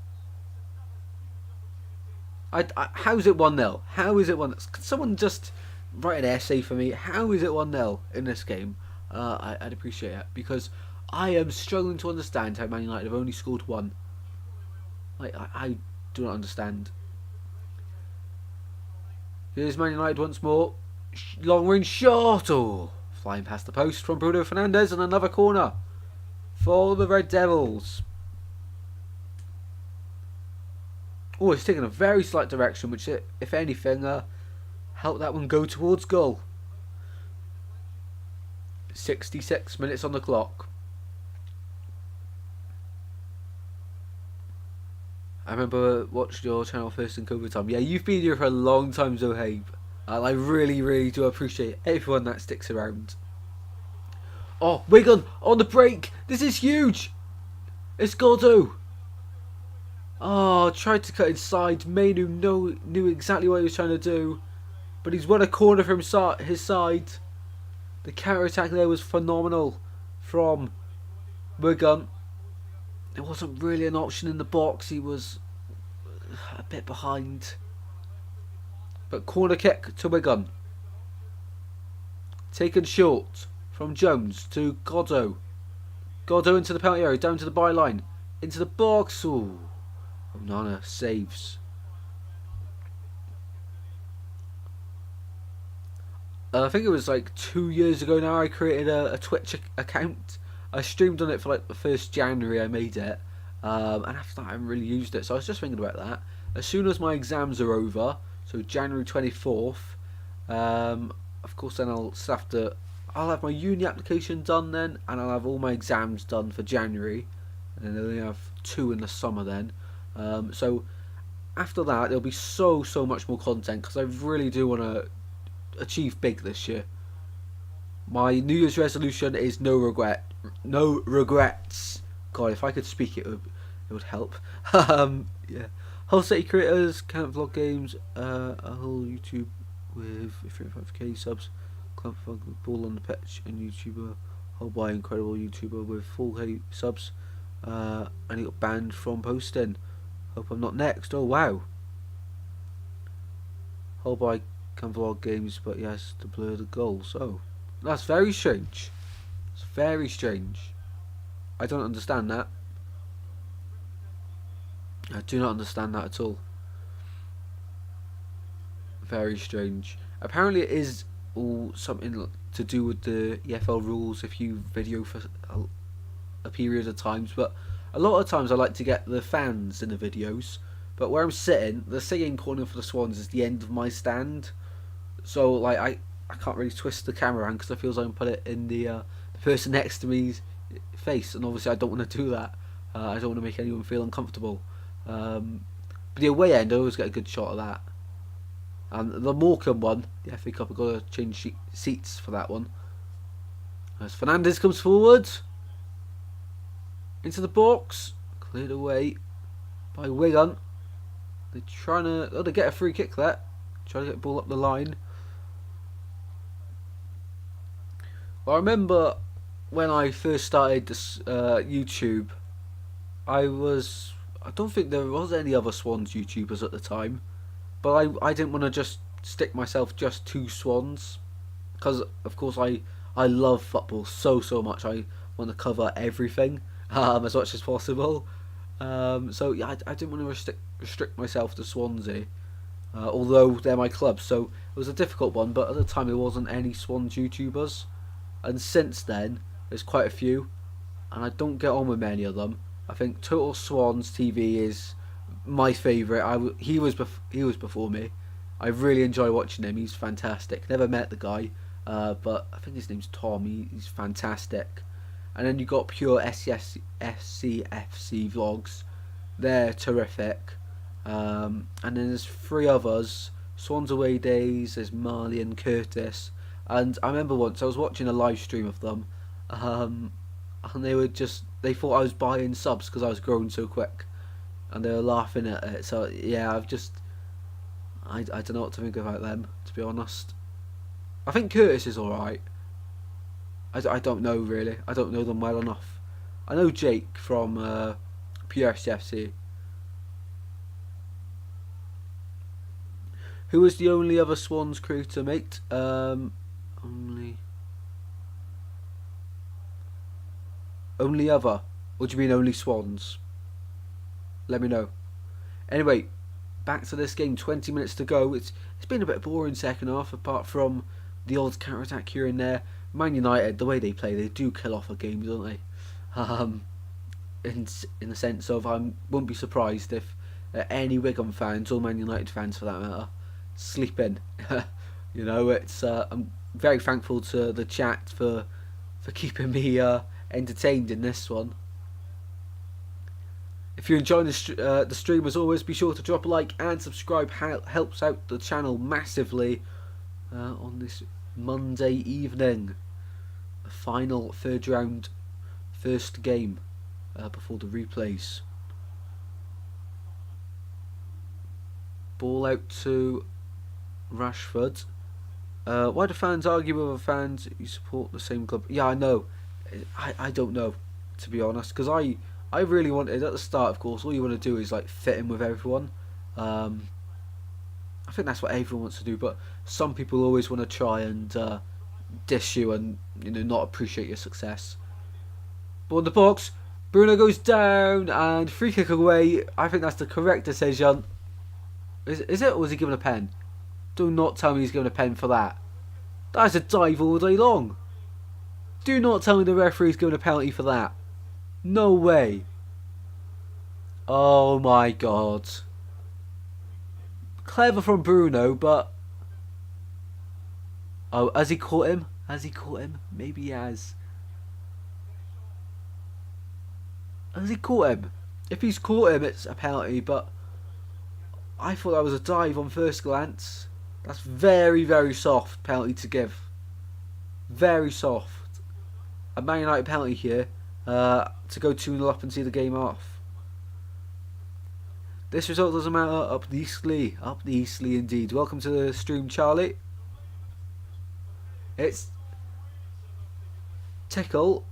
How's it 1-0? How is it 1-0? Could someone just write an essay for me? How is it 1-0 in this game? I'd appreciate it, because I am struggling to understand how Man United have only scored 1. Like, I do not understand. Here's Man United once more. Long range shot. Oh, flying past the post from Bruno Fernandes, and another corner for the Red Devils. Oh, it's taken a very slight direction, which, if anything, helped that one go towards goal. 66 minutes on the clock. I remember watching your channel first in COVID time. Yeah, you've been here for a long time, Zohaib. And I really, really do appreciate everyone that sticks around. Oh, Wigan on the break. This is huge. It's Gordo. Oh, tried to cut inside. Mainu knew exactly what he was trying to do, but he's won a corner from his side. The counter attack there was phenomenal from Wigan. There wasn't really an option in the box. He was a bit behind. But corner kick to Wigan. Taken short from Jones to Goddo. Goddo into the penalty area, down to the byline, into the box. Ooh. Onana saves. I think it was like 2 years ago now I created a Twitch account. I streamed on it for like the 1st January I made it. And after that I haven't really used it. So I was just thinking about that. As soon as my exams are over, So January 24th. Of course, then I'll have my uni application done then, and I'll have all my exams done for January, and then I'll only have 2 in the summer then. So after that, there'll be so much more content because I really do want to achieve big this year. My New Year's resolution is no regrets. God, if I could speak, it would help. Yeah. Hull City creators can't vlog games. A whole YouTube with 35k subs. Club ball on the pitch and YouTuber. Whole by incredible YouTuber with 4k subs. And he got banned from posting. Hope I'm not next. Oh wow. Whole by can vlog games, but yes, to blur the goals. Oh, that's very strange. It's very strange. I don't understand that. I do not understand that at all. Very strange. Apparently it is all something to do with the EFL rules if you video for a period of times, but a lot of times I like to get the fans in the videos, but where I'm sitting, the singing corner for the Swans is the end of my stand, so like I can't really twist the camera around because I feel like I can put it in the person next to me's face, and obviously I don't want to do that. I don't want to make anyone feel uncomfortable. But the away end, I always get a good shot of that. And the Morecambe one, the FA Cup, I've got to change seats for that one. As Fernandez comes forward into the box, cleared away by Wigan. They're trying to get a free kick there, trying to get the ball up the line. Well, I remember when I first started this YouTube, I don't think there was any other Swans YouTubers at the time, but I didn't want to just stick myself just to Swans, because of course I love football so much. I want to cover everything as much as possible. So yeah, I didn't want to restrict myself to Swansea, although they're my club, so it was a difficult one. But at the time, there wasn't any Swans YouTubers, and since then there's quite a few, and I don't get on with many of them. I think Total Swans TV is my favourite. He was before me. I really enjoy watching him. He's fantastic. Never met the guy, but I think his name's Tom. He's fantastic. And then you got Pure SCFC vlogs. They're terrific. And then there's 3 others. Swans Away Days. There's Marley and Curtis. And I remember once I was watching a live stream of them, and they thought I was buying subs because I was growing so quick, and they were laughing at it. So yeah, I don't know what to think about them, to be honest. I think Curtis is alright. I don't know really. I don't know them well enough. I know Jake from PRCFC. Who was the only other Swans creator, mate? Only other? What do you mean only Swans? Let me know. Anyway, back to this game. 20 minutes to go. It's been a bit boring second half, apart from the odd counter attack here and there. Man United, the way they play, they do kill off a game, don't they? In the sense of, I wouldn't be surprised if any Wigan fans or Man United fans for that matter sleep in. You know, I'm very thankful to the chat for keeping me entertained in this one. If you're enjoying the stream, as always, be sure to drop a like and subscribe. Helps out the channel massively on this Monday evening. The final third round, first game before the replays. Ball out to Rashford. Why do fans argue with other fans who support the same club? Yeah, I know. I don't know, to be honest, because I really wanted, at the start, of course, all you want to do is like fit in with everyone. I think that's what everyone wants to do, but some people always want to try and dish you and, you know, not appreciate your success. Ball in the box, Bruno goes down and free kick away. I think that's the correct decision. Is it, or was he given a pen? Do not tell me he's given a pen for that. That's a dive all day long. Do not tell me the referee's given a penalty for that. No way. Oh my god. Clever from Bruno, but... Oh, has he caught him? Has he caught him? Maybe he has. Has he caught him? If he's caught him, it's a penalty, but... I thought that was a dive on first glance. That's very, very soft penalty to give. Very soft. A Man United penalty here to go 2-0 up and see the game off. This result doesn't matter. Up the Eastleigh. Up the Eastleigh indeed. Welcome to the stream, Charlie. It's Tickle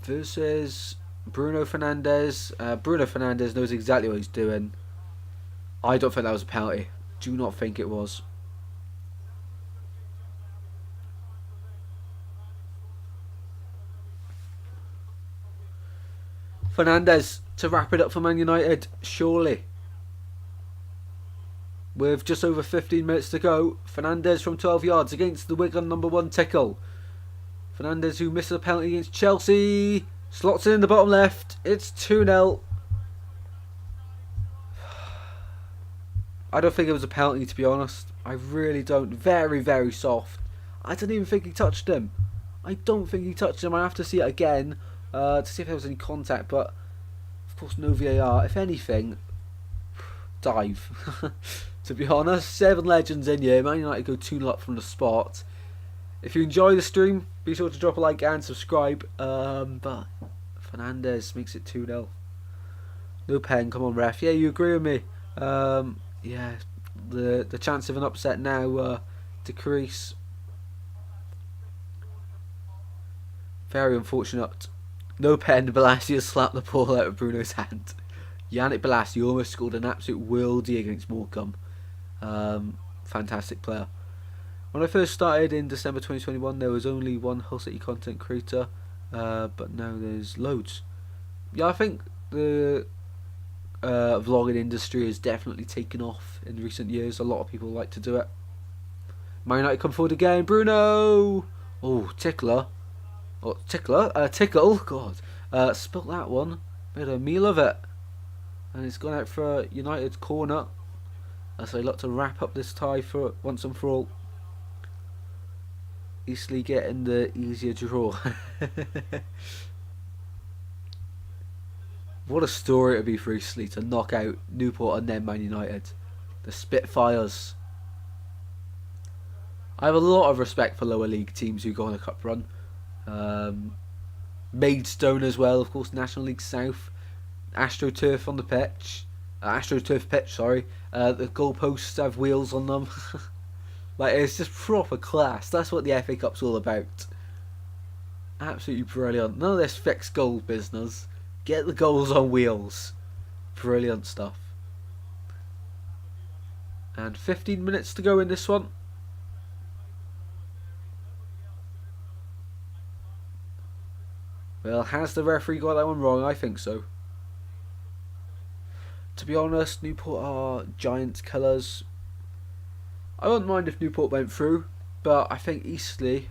versus Bruno Fernandes. Bruno Fernandes knows exactly what he's doing. I don't think that was a penalty. Do not think it was. Fernandes to wrap it up for Man United, surely. With just over 15 minutes to go, Fernandes from 12 yards against the Wigan #1 Tickle. Fernandes, who missed a penalty against Chelsea, slots it in the bottom left. It's 2-0. I don't think it was a penalty, to be honest. I really don't. Very, very soft. I don't even think he touched him. I don't think he touched him. I have to see it again to see if there was any contact, but of course no VAR. If anything, dive. To be honest, 7 legends in here. Man United go 2-0 up from the spot. If you enjoy the stream, be sure to drop a like and subscribe. But Fernandes makes it 2-0. No pen, come on ref. Yeah, you agree with me. Yeah, the chance of an upset now decrease. Very unfortunate. No pen, Bolasie has slapped the ball out of Bruno's hand. Yannick Bolasie almost scored an absolute worldie against Morecambe. Fantastic player. When I first started in December 2021, there was only one Hull City content creator, but now there's loads. Yeah, I think the vlogging industry has definitely taken off in recent years. A lot of people like to do it. Man United come forward again. Bruno! Oh, Tickler. Oh, Tickle. God. Spilt that one. Made a meal of it. And it's gone out for a United corner. As they look to wrap up this tie for once and for all. Eastleigh getting the easier draw. What a story it would be for Eastleigh to knock out Newport and then Man United. The Spitfires. I have a lot of respect for lower league teams who go on a cup run. Maidstone as well, of course, National League South. AstroTurf on the pitch. AstroTurf pitch, sorry. The goalposts have wheels on them. Like, it's just proper class. That's what the FA Cup's all about. Absolutely brilliant. None of this fixed goal business. Get the goals on wheels. Brilliant stuff. And 15 minutes to go in this one. Well, has the referee got that one wrong? I think so. To be honest, Newport are Giants killers. I wouldn't mind if Newport went through, but I think Eastleigh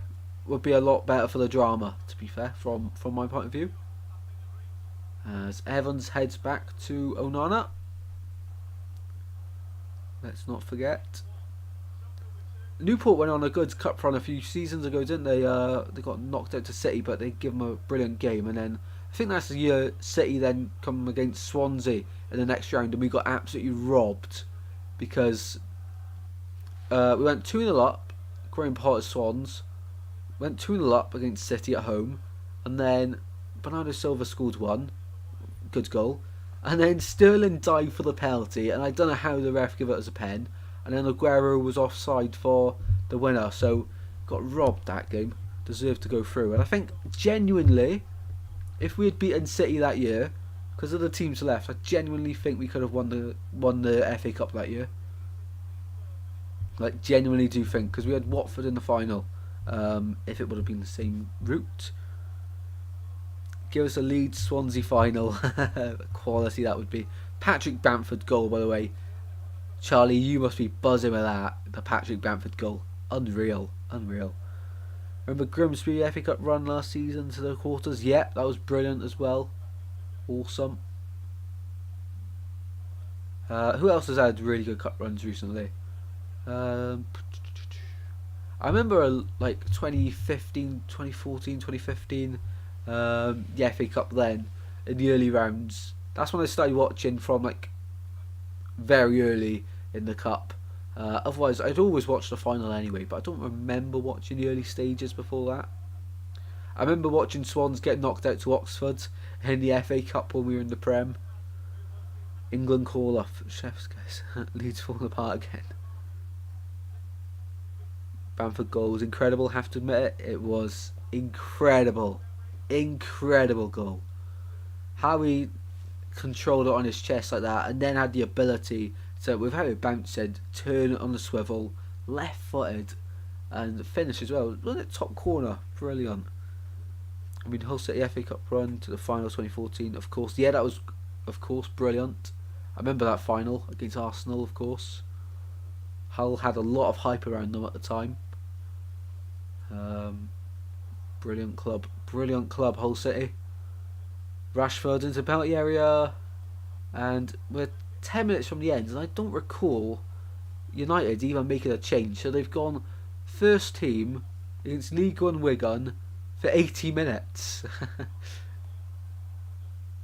would be a lot better for the drama, to be fair, from my point of view. As Evans heads back to Onana. Let's not forget. Newport went on a good cup run a few seasons ago, didn't they? They got knocked out to City, but they give them a brilliant game. And then I think that's the year City then come against Swansea in the next round, and we got absolutely robbed because we went 2-0 up. Graham Potter's Swans went 2-0 up against City at home, and then Bernardo Silva scored one good goal, and then Sterling dived for the penalty, and I don't know how the ref gave it as a pen. And then Aguero was offside for the winner, so got robbed that game. Deserved to go through. And I think genuinely, if we had beaten City that year, because of the teams left, I genuinely think we could have won the FA Cup that year. Like, genuinely do think, because we had Watford in the final. If it would have been the same route, give us a Leeds Swansea final. Quality that would be. Patrick Bamford goal, by the way. Charlie, you must be buzzing with that. The Patrick Bamford goal. Unreal. Unreal. Remember Grimsby FA Cup run last season to the quarters? Yep, that was brilliant as well. Awesome. Who else has had really good cup runs recently? Um, I remember like 2015, 2014, 2015, the FA Cup then, in the early rounds. That's when I started watching from like very early in the cup. Otherwise, I'd always watch the final anyway, but I don't remember watching the early stages before that. I remember watching Swans get knocked out to Oxford in the FA Cup when we were in the Prem. England call off. Chef's guys. Leeds falling apart again. Bamford goal was incredible, have to admit it. It was incredible. Incredible goal. How he controlled it on his chest like that and then had the ability to, without it bouncing, turn it on the swivel, left footed, and finish as well. Wasn't it top corner? Brilliant. I mean, Hull City FA Cup run to the final 2014, of course. Yeah, that was, of course, brilliant. I remember that final against Arsenal, of course. Hull had a lot of hype around them at the time. Brilliant club, Hull City. Rashford into the penalty area, and we're 10 minutes from the end, and I don't recall United even making a change. So they've gone first team against League One Wigan for 80 minutes.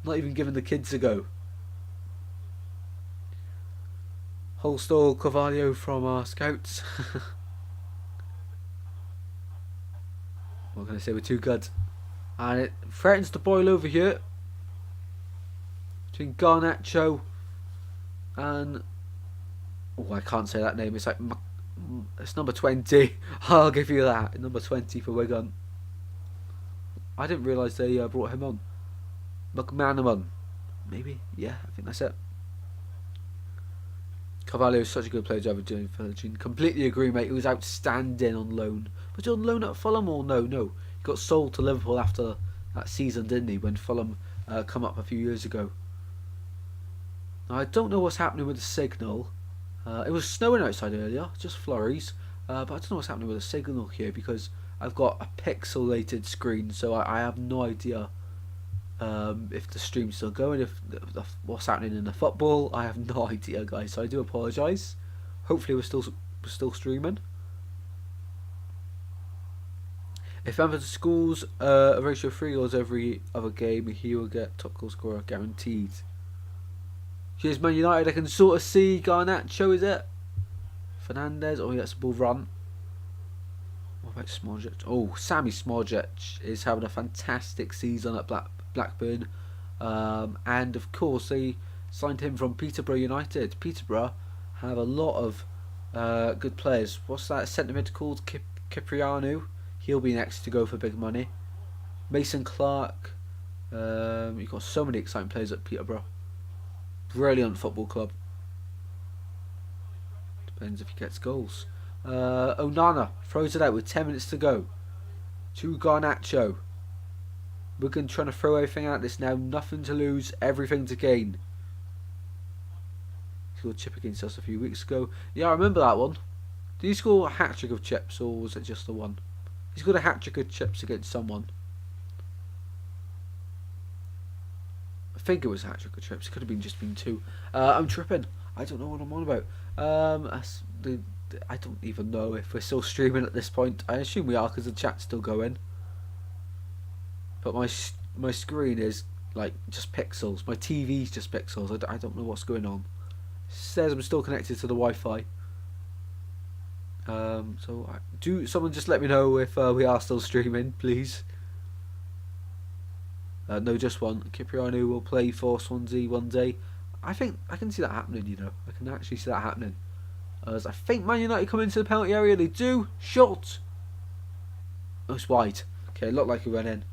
Not even giving the kids a go. Hull stole Carvalho from our scouts. What can I say? We're too good. And it threatens to boil over here between Garnacho and, oh, I can't say that name. It's like, it's number 20. I'll give you that. Number 20 for Wigan. I didn't realise they brought him on. McManaman, maybe. Yeah, I think that's it. Carvalho is such a good player to have a doing for Virgin. Completely agree, mate. He was outstanding on loan. Was he on loan at Fulham or no? No. He got sold to Liverpool after that season, didn't he? When Fulham come up a few years ago. Now, I don't know what's happening with the signal. It was snowing outside earlier, just flurries. But I don't know what's happening with the signal here because I've got a pixelated screen, so I have no idea if the stream's still going, if what's happening in the football. I have no idea, guys, so I do apologise. Hopefully we're still streaming. If Bamford scores a ratio of 3 goals every other game, he will get top goal scorer guaranteed. Here's Man United. I can sort of see Garnacho, is it? Fernandez. Oh, yeah, that's a ball run. What about Smojic? Oh, Sammy Smojic is having a fantastic season at Blackburn. And of course, they signed him from Peterborough United. Peterborough have a lot of good players. What's that centre mid called? Cipriano. He'll be next to go for big money. Mason Clark. You've got so many exciting players at Peterborough. Brilliant football club. Depends if he gets goals. Onana throws it out with 10 minutes to go. To Garnacho. Wigan trying to throw everything at this now. Nothing to lose, everything to gain. He scored a chip against us a few weeks ago. Yeah, I remember that one. Did he score a hat-trick of chips, or was it just the one? He scored a hat-trick of chips against someone. I think it was a hat-trick of chips. It could have just been 2. I'm tripping. I don't know what I'm on about. I don't even know if we're still streaming at this point. I assume we are because the chat's still going. But my screen is like just pixels. My TV's just pixels. I don't know what's going on. It says I'm still connected to the Wi-Fi. So someone just let me know if we are still streaming, please. No, just one. Cipriano will play for Swansea one day. I think I can see that happening. You know, I can actually see that happening. As I think Man United come into the penalty area. They do. Shot. Oh, it's wide. Okay, it looked like it went in.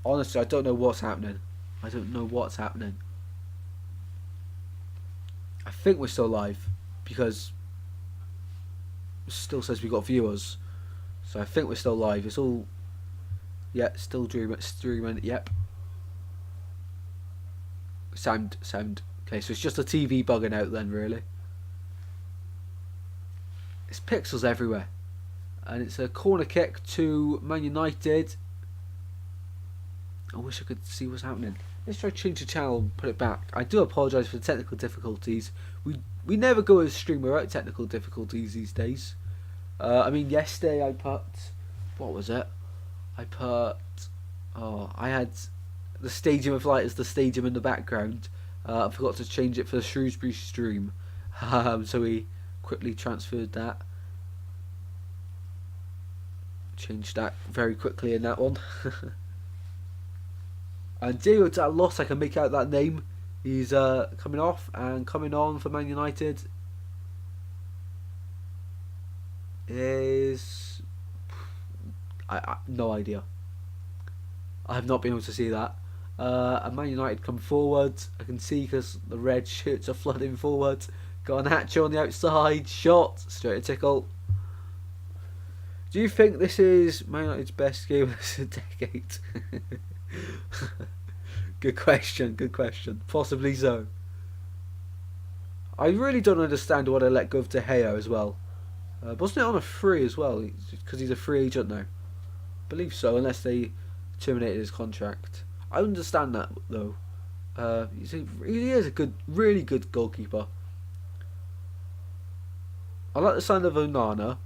Honestly, I don't know what's happening. I don't know what's happening. I think we're still live because it still says we got viewers. So I think we're still live. It's all, yeah, still streaming. Yep. Sound. Okay, so it's just a TV bugging out then, really. It's pixels everywhere, and it's a corner kick to Man United. I wish I could see what's happening. Let's try to change the channel and put it back. I do apologise for the technical difficulties. We never go as stream without technical difficulties these days. I mean, yesterday I put, what was it? I had the Stadium of Light as the stadium in the background. I forgot to change it for the Shrewsbury stream, so we quickly transferred that. Changed that very quickly in that one. And Diego Dalot, I can make out that name. He's coming off and coming on for Man United is no idea. I have not been able to see that. And Man United come forward. I can see because the red shirts are flooding forward. Got an Hatcher on the outside. Shot straight to tickle. Do you think this is Man United's best game of the decade? Good question, good question. Possibly so. I really don't understand why they let go of De Gea as well. Wasn't it on a free as well? Because he's a free agent now. I believe so, unless they terminated his contract. I understand that though. He is a really good goalkeeper. I like the sound of Onana,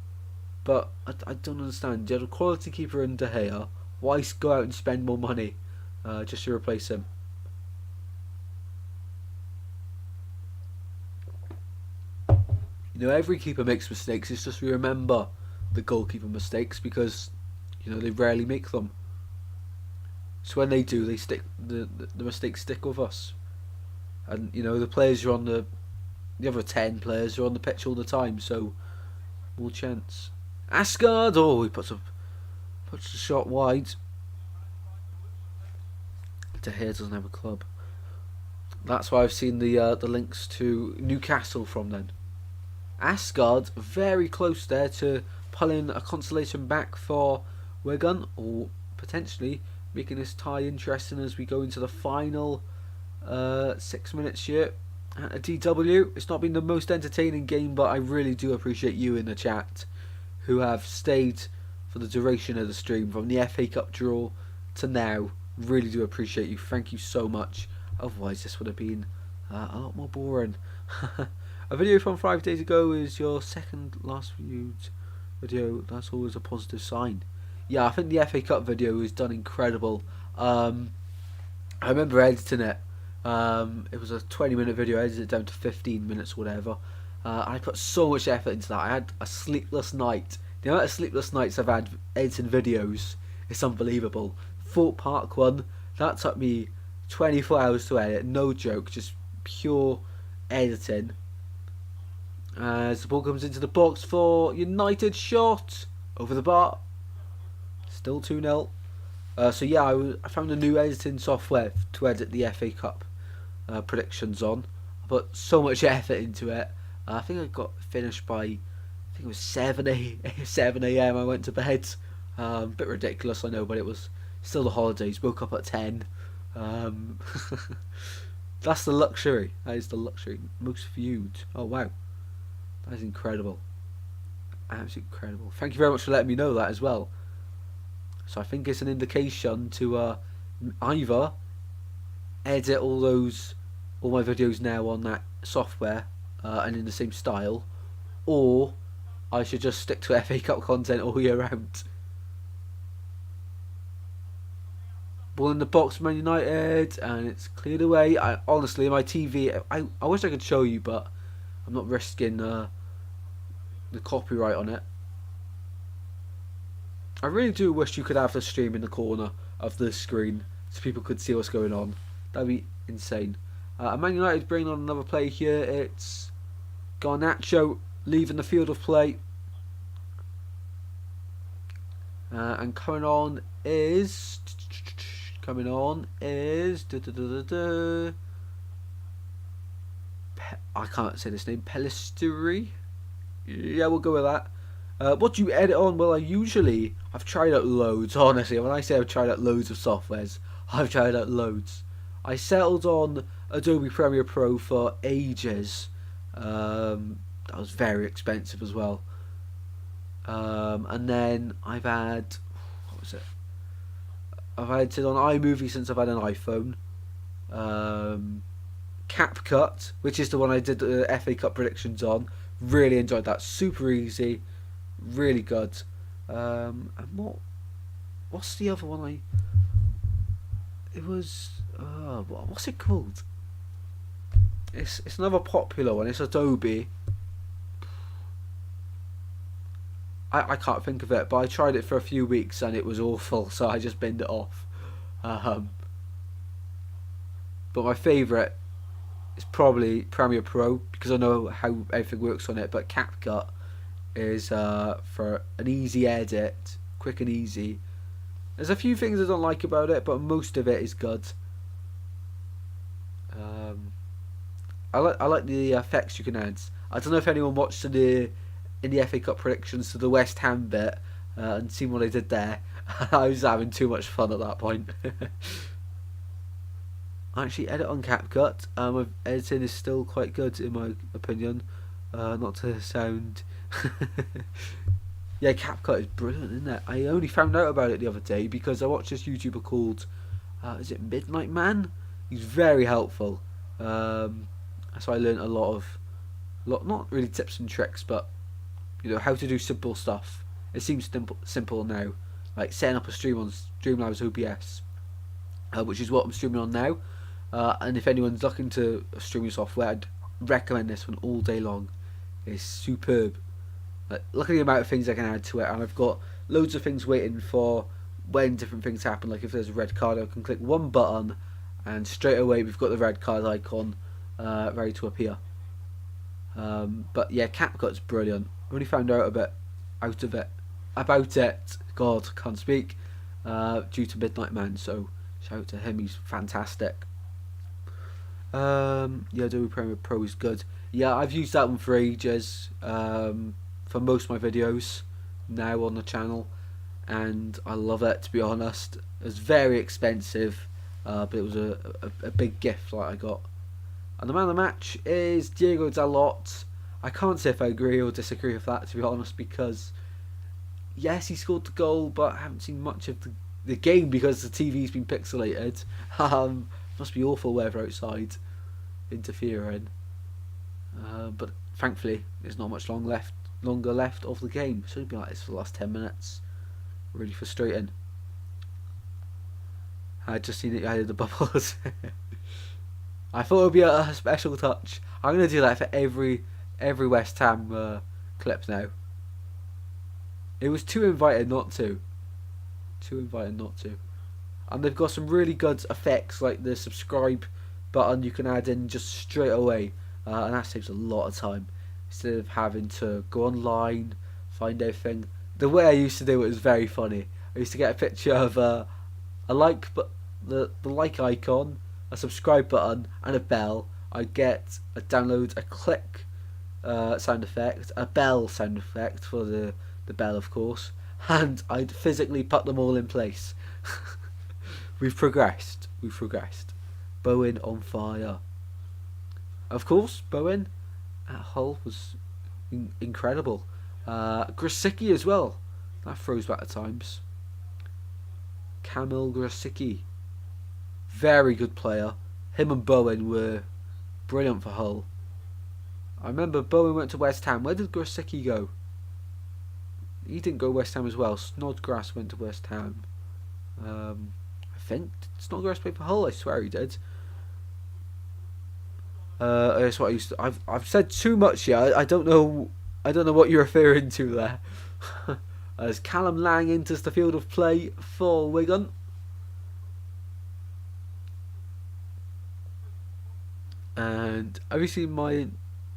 but I don't understand. You have a quality keeper in De Gea. Why go out and spend more money just to replace him? You know, every keeper makes mistakes. It's just we remember the goalkeeper mistakes because they rarely make them. So when they do, they stick. The mistakes stick with us. And the players are on the other 10 players are on the pitch all the time, so more chance. Asgard, he puts the shot wide. De Gea doesn't have a club. That's why I've seen the links to Newcastle from then. Asgard very close there to pulling a consolation back for Wigan, or potentially making this tie interesting as we go into the final 6 minutes here at a DW. It's not been the most entertaining game, but I really do appreciate you in the chat who have stayed for the duration of the stream from the FA Cup draw to now. Really do appreciate you. Thank you so much. Otherwise this would have been a lot more boring. A video from 5 days ago is your second last viewed video. That's always a positive sign. Yeah, I think the FA Cup video is done incredible. I remember editing it. It was a 20-minute video. I edited it down to 15 minutes or whatever. I put so much effort into that. I had a sleepless night. The amount of sleepless nights I've had editing videos is unbelievable. Thorpe Park one, that took me 24 hours to edit. No joke, just pure editing. As the ball comes into the box for United, shot over the bar. Still 2-0. So yeah, I found a new editing software to edit the FA Cup predictions on. I put so much effort into it. I think I got finished by, I think it was 7 a.m. I went to bed. Bit ridiculous, I know, but it was still the holidays. Woke up at 10. That's the luxury. That is the luxury. Most viewed. Oh wow, that is incredible. Absolutely incredible. Thank you very much for letting me know that as well. So I think it's an indication to either edit all my videos now on that software and in the same style, or I should just stick to FA Cup content all year round. Ball in the box, Man United, and it's cleared away. Honestly, my TV, I wish I could show you, but I'm not risking the copyright on it. I really do wish you could have the stream in the corner of the screen so people could see what's going on. That'd be insane. Man United bringing on another play here. It's Garnacho leaving the field of play. And coming on is... I can't say this name. Pelistri? Yeah, we'll go with that. What do you edit on? Well, I've tried out loads, honestly. When I say I've tried out loads of softwares, I've tried out loads. I settled on Adobe Premiere Pro for ages. That was very expensive as well. And then I've had... What was it? I've edited on iMovie since I've had an iPhone. CapCut, which is the one I did the FA Cup predictions on. Really enjoyed that. Super easy, really good. And what's the other one? It was what's it called? It's another popular one. It's Adobe. I can't think of it, but I tried it for a few weeks and it was awful, so I just binned it off. But my favourite is probably Premiere Pro because I know how everything works on it. But CapCut is for an easy edit, quick and easy. There's a few things I don't like about it, but most of it is good. I like the effects you can add. I don't know if anyone watched in the FA Cup predictions to the West Ham bit and seen what I did there. I was having too much fun at that point. I actually edit on CapCut. Editing is still quite good in my opinion. Not to sound... Yeah, CapCut is brilliant, isn't it? I only found out about it the other day because I watched this YouTuber called... is it Midnight Man? He's very helpful. So I learned a lot, not really tips and tricks, but how to do simple stuff. It seems simple now, like setting up a stream on Streamlabs OBS, which is what I'm streaming on now. And if anyone's looking to streaming software, I'd recommend this one all day long. It's superb. Look at the amount of things I can add to it, and I've got loads of things waiting for when different things happen. Like if there's a red card, I can click one button, and straight away we've got the red card icon ready to appear. But yeah, CapCut's brilliant. I only found out about it. God, can't speak. Due to Midnight Man, so shout out to him. He's fantastic. Yeah, Adobe Premiere Pro is good. Yeah, I've used that one for ages. For most of my videos now on the channel, and I love it, to be honest. It was very expensive, but it was a big gift that I got. And the man of the match is Diego Dalot. I can't say if I agree or disagree with that, to be honest, because yes, he scored the goal, but I haven't seen much of the game because the TV's been pixelated. Must be awful weather outside interfering, but thankfully there's not much longer left of the game. It's only been like this for the last 10 minutes. Really frustrating. I just seen it added the bubbles. I thought it would be a special touch. I'm gonna do that for every West Ham clip now. It was too invited not to. And they've got some really good effects, like the subscribe button you can add in just straight away, and that saves a lot of time instead of having to go online, find everything. The way I used to do it was very funny. I used to get a picture of a like, but the like icon, a subscribe button, and a bell. I'd download a click sound effect, a bell sound effect for the bell, of course, and I'd physically put them all in place. We've progressed. Bowen on fire. Of course, Bowen at Hull was incredible. Grosicki as well. That throws back at times. Kamil Grosicki. Very good player. Him and Bowen were brilliant for Hull. I remember Bowen went to West Ham. Where did Grosicki go? He didn't go West Ham as well. Snodgrass went to West Ham. I think Snodgrass played for Hull. I swear he did. That's what I used to. I've said too much here. I don't know what you're referring to there. As Callum Lang enters the field of play for Wigan. And have you seen my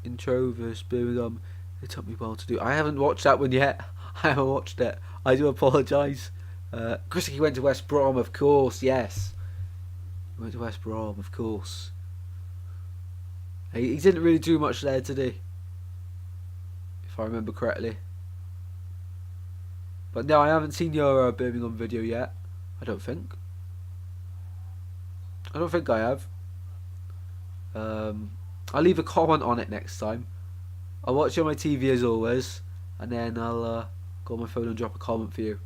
intro versus Birmingham? It took me a while to do. I haven't watched that one yet. I haven't watched it. I do apologise. Grosicki went to West Brom, of course. Yes, he went to West Brom, of course. He didn't really do much there, did he? If I remember correctly. But no, I haven't seen your Birmingham video yet. I don't think I have. I'll leave a comment on it next time. I'll watch it on my TV as always, and then I'll go on my phone and drop a comment for you.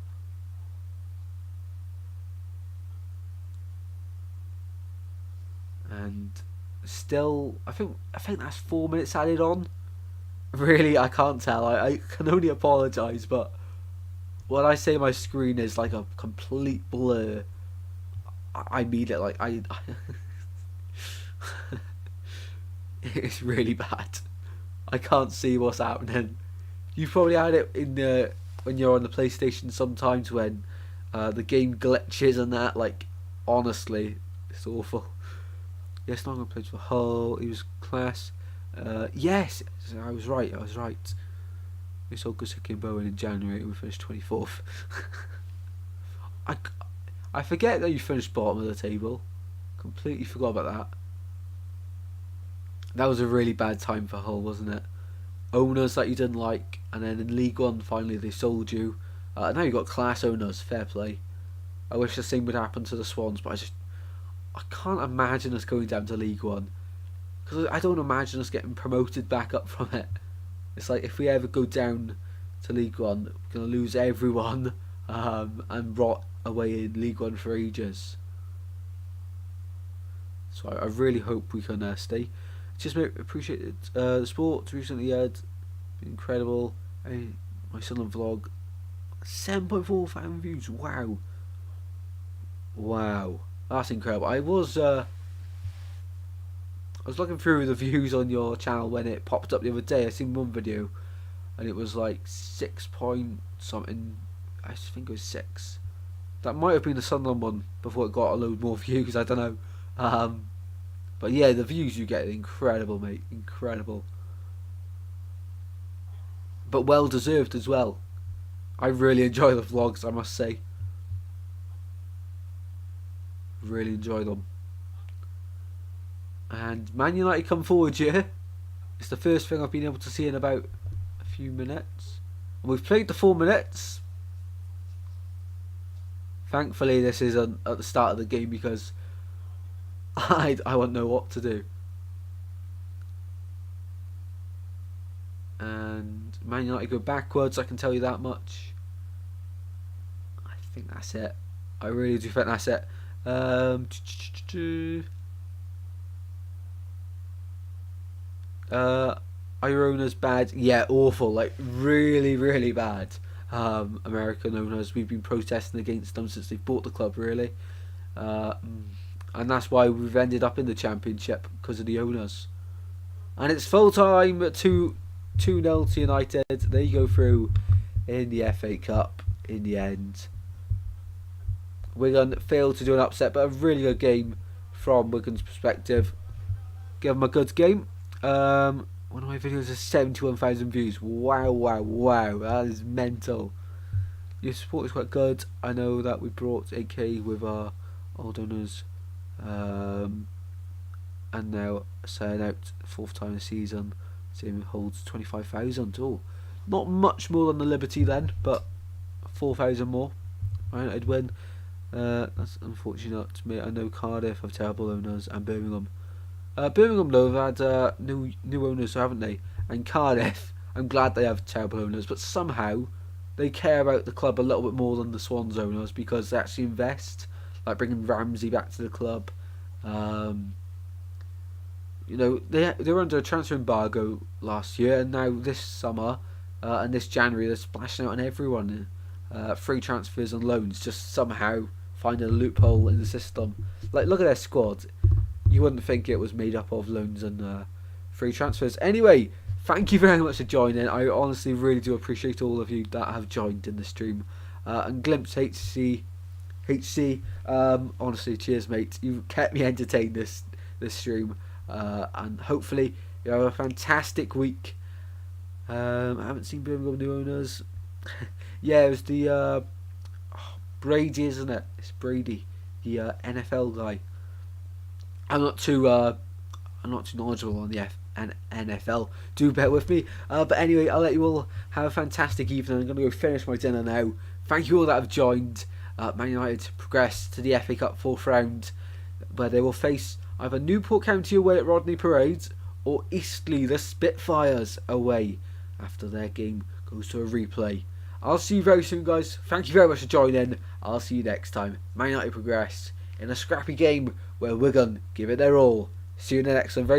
and still, I think that's 4 minutes added on. Really, I can't tell. I can only apologise, but when I say my screen is like a complete blur, I mean it. Like I it's really bad. I can't see what's happening. You've probably had it in the when you're on the PlayStation sometimes when the game glitches and that. Like honestly, it's awful. Yes, not gonna play for Hull. He was class. Yes, I was right. We sold Kusuke and Bowen in January. We finished 24th. I forget that you finished bottom of the table. Completely forgot about that. That was a really bad time for Hull, wasn't it? Owners that you didn't like, and then in League One finally they sold you. Now you got class owners. Fair play. I wish the same would happen to the Swans, but I can't imagine us going down to League One. Because I don't imagine us getting promoted back up from it. It's like if we ever go down to League One, we're going to lose everyone and rot away in League One for ages. So I really hope we can stay. Just appreciate it. The sports recently had been incredible. My Sunderland vlog, 7.4 fan views. Wow, that's incredible. I was looking through the views on your channel when it popped up the other day. I seen one video, and it was like 6 point something. I think it was 6. That might have been the Sunderland one before it got a load more views. I don't know. But yeah, the views you get are incredible, mate. Incredible. But well deserved as well. I really enjoy the vlogs, I must say. Really enjoy them. And Man United come forward here. It's the first thing I've been able to see in about a few minutes. And we've played the 4 minutes. Thankfully this is at the start of the game because I won't know what to do. And Man United go backwards, I can tell you that much. I think that's it. I really do think that's it. Are your owners bad? Yeah, awful. Like really, really bad. American owners, we've been protesting against them since they bought the club, really. And that's why we've ended up in the Championship, because of the owners. And it's full time, 2-0 to United. They go through in the FA Cup in the end. Wigan failed to do an upset, but a really good game from Wigan's perspective. Give them a good game. One of my videos has 71,000 views. Wow, that is mental. Your support is quite good. I know that we brought 8k with our old owners, and now selling out 4th time this season. Same holds 25,000. Oh, not much more than the Liberty then, but 4,000 more. Right, I'd win. That's unfortunate, mate. I know Cardiff have terrible owners, and Birmingham. Birmingham though have had new owners, haven't they? And Cardiff, I'm glad they have terrible owners, but somehow they care about the club a little bit more than the Swans owners because they actually invest, like bringing Ramsey back to the club. You know, they were under a transfer embargo last year, and now this summer and this January they're splashing out on everyone. Free transfers and loans, just somehow finding a loophole in the system. Like, look at their squad. You wouldn't think it was made up of loans and free transfers. Anyway, thank you very much for joining. I honestly really do appreciate all of you that have joined in the stream. And Glimpse HC, honestly, cheers, mate. You kept me entertained this stream. And hopefully you have a fantastic week. I haven't seen Birmingham new owners. Yeah, it was the Brady, isn't it? It's Brady, the NFL guy. I'm not too knowledgeable on the NFL. Do bear with me. But anyway, I'll let you all have a fantastic evening. I'm going to go finish my dinner now. Thank you all that have joined. Man United progress to the FA Cup 4th round, where they will face either Newport County away at Rodney Parade or Eastleigh the Spitfires away after their game goes to a replay. I'll see you very soon, guys. Thank you very much for joining. I'll see you next time. Man United progress in a scrappy game where Wigan give it their all. See you in the next one very soon.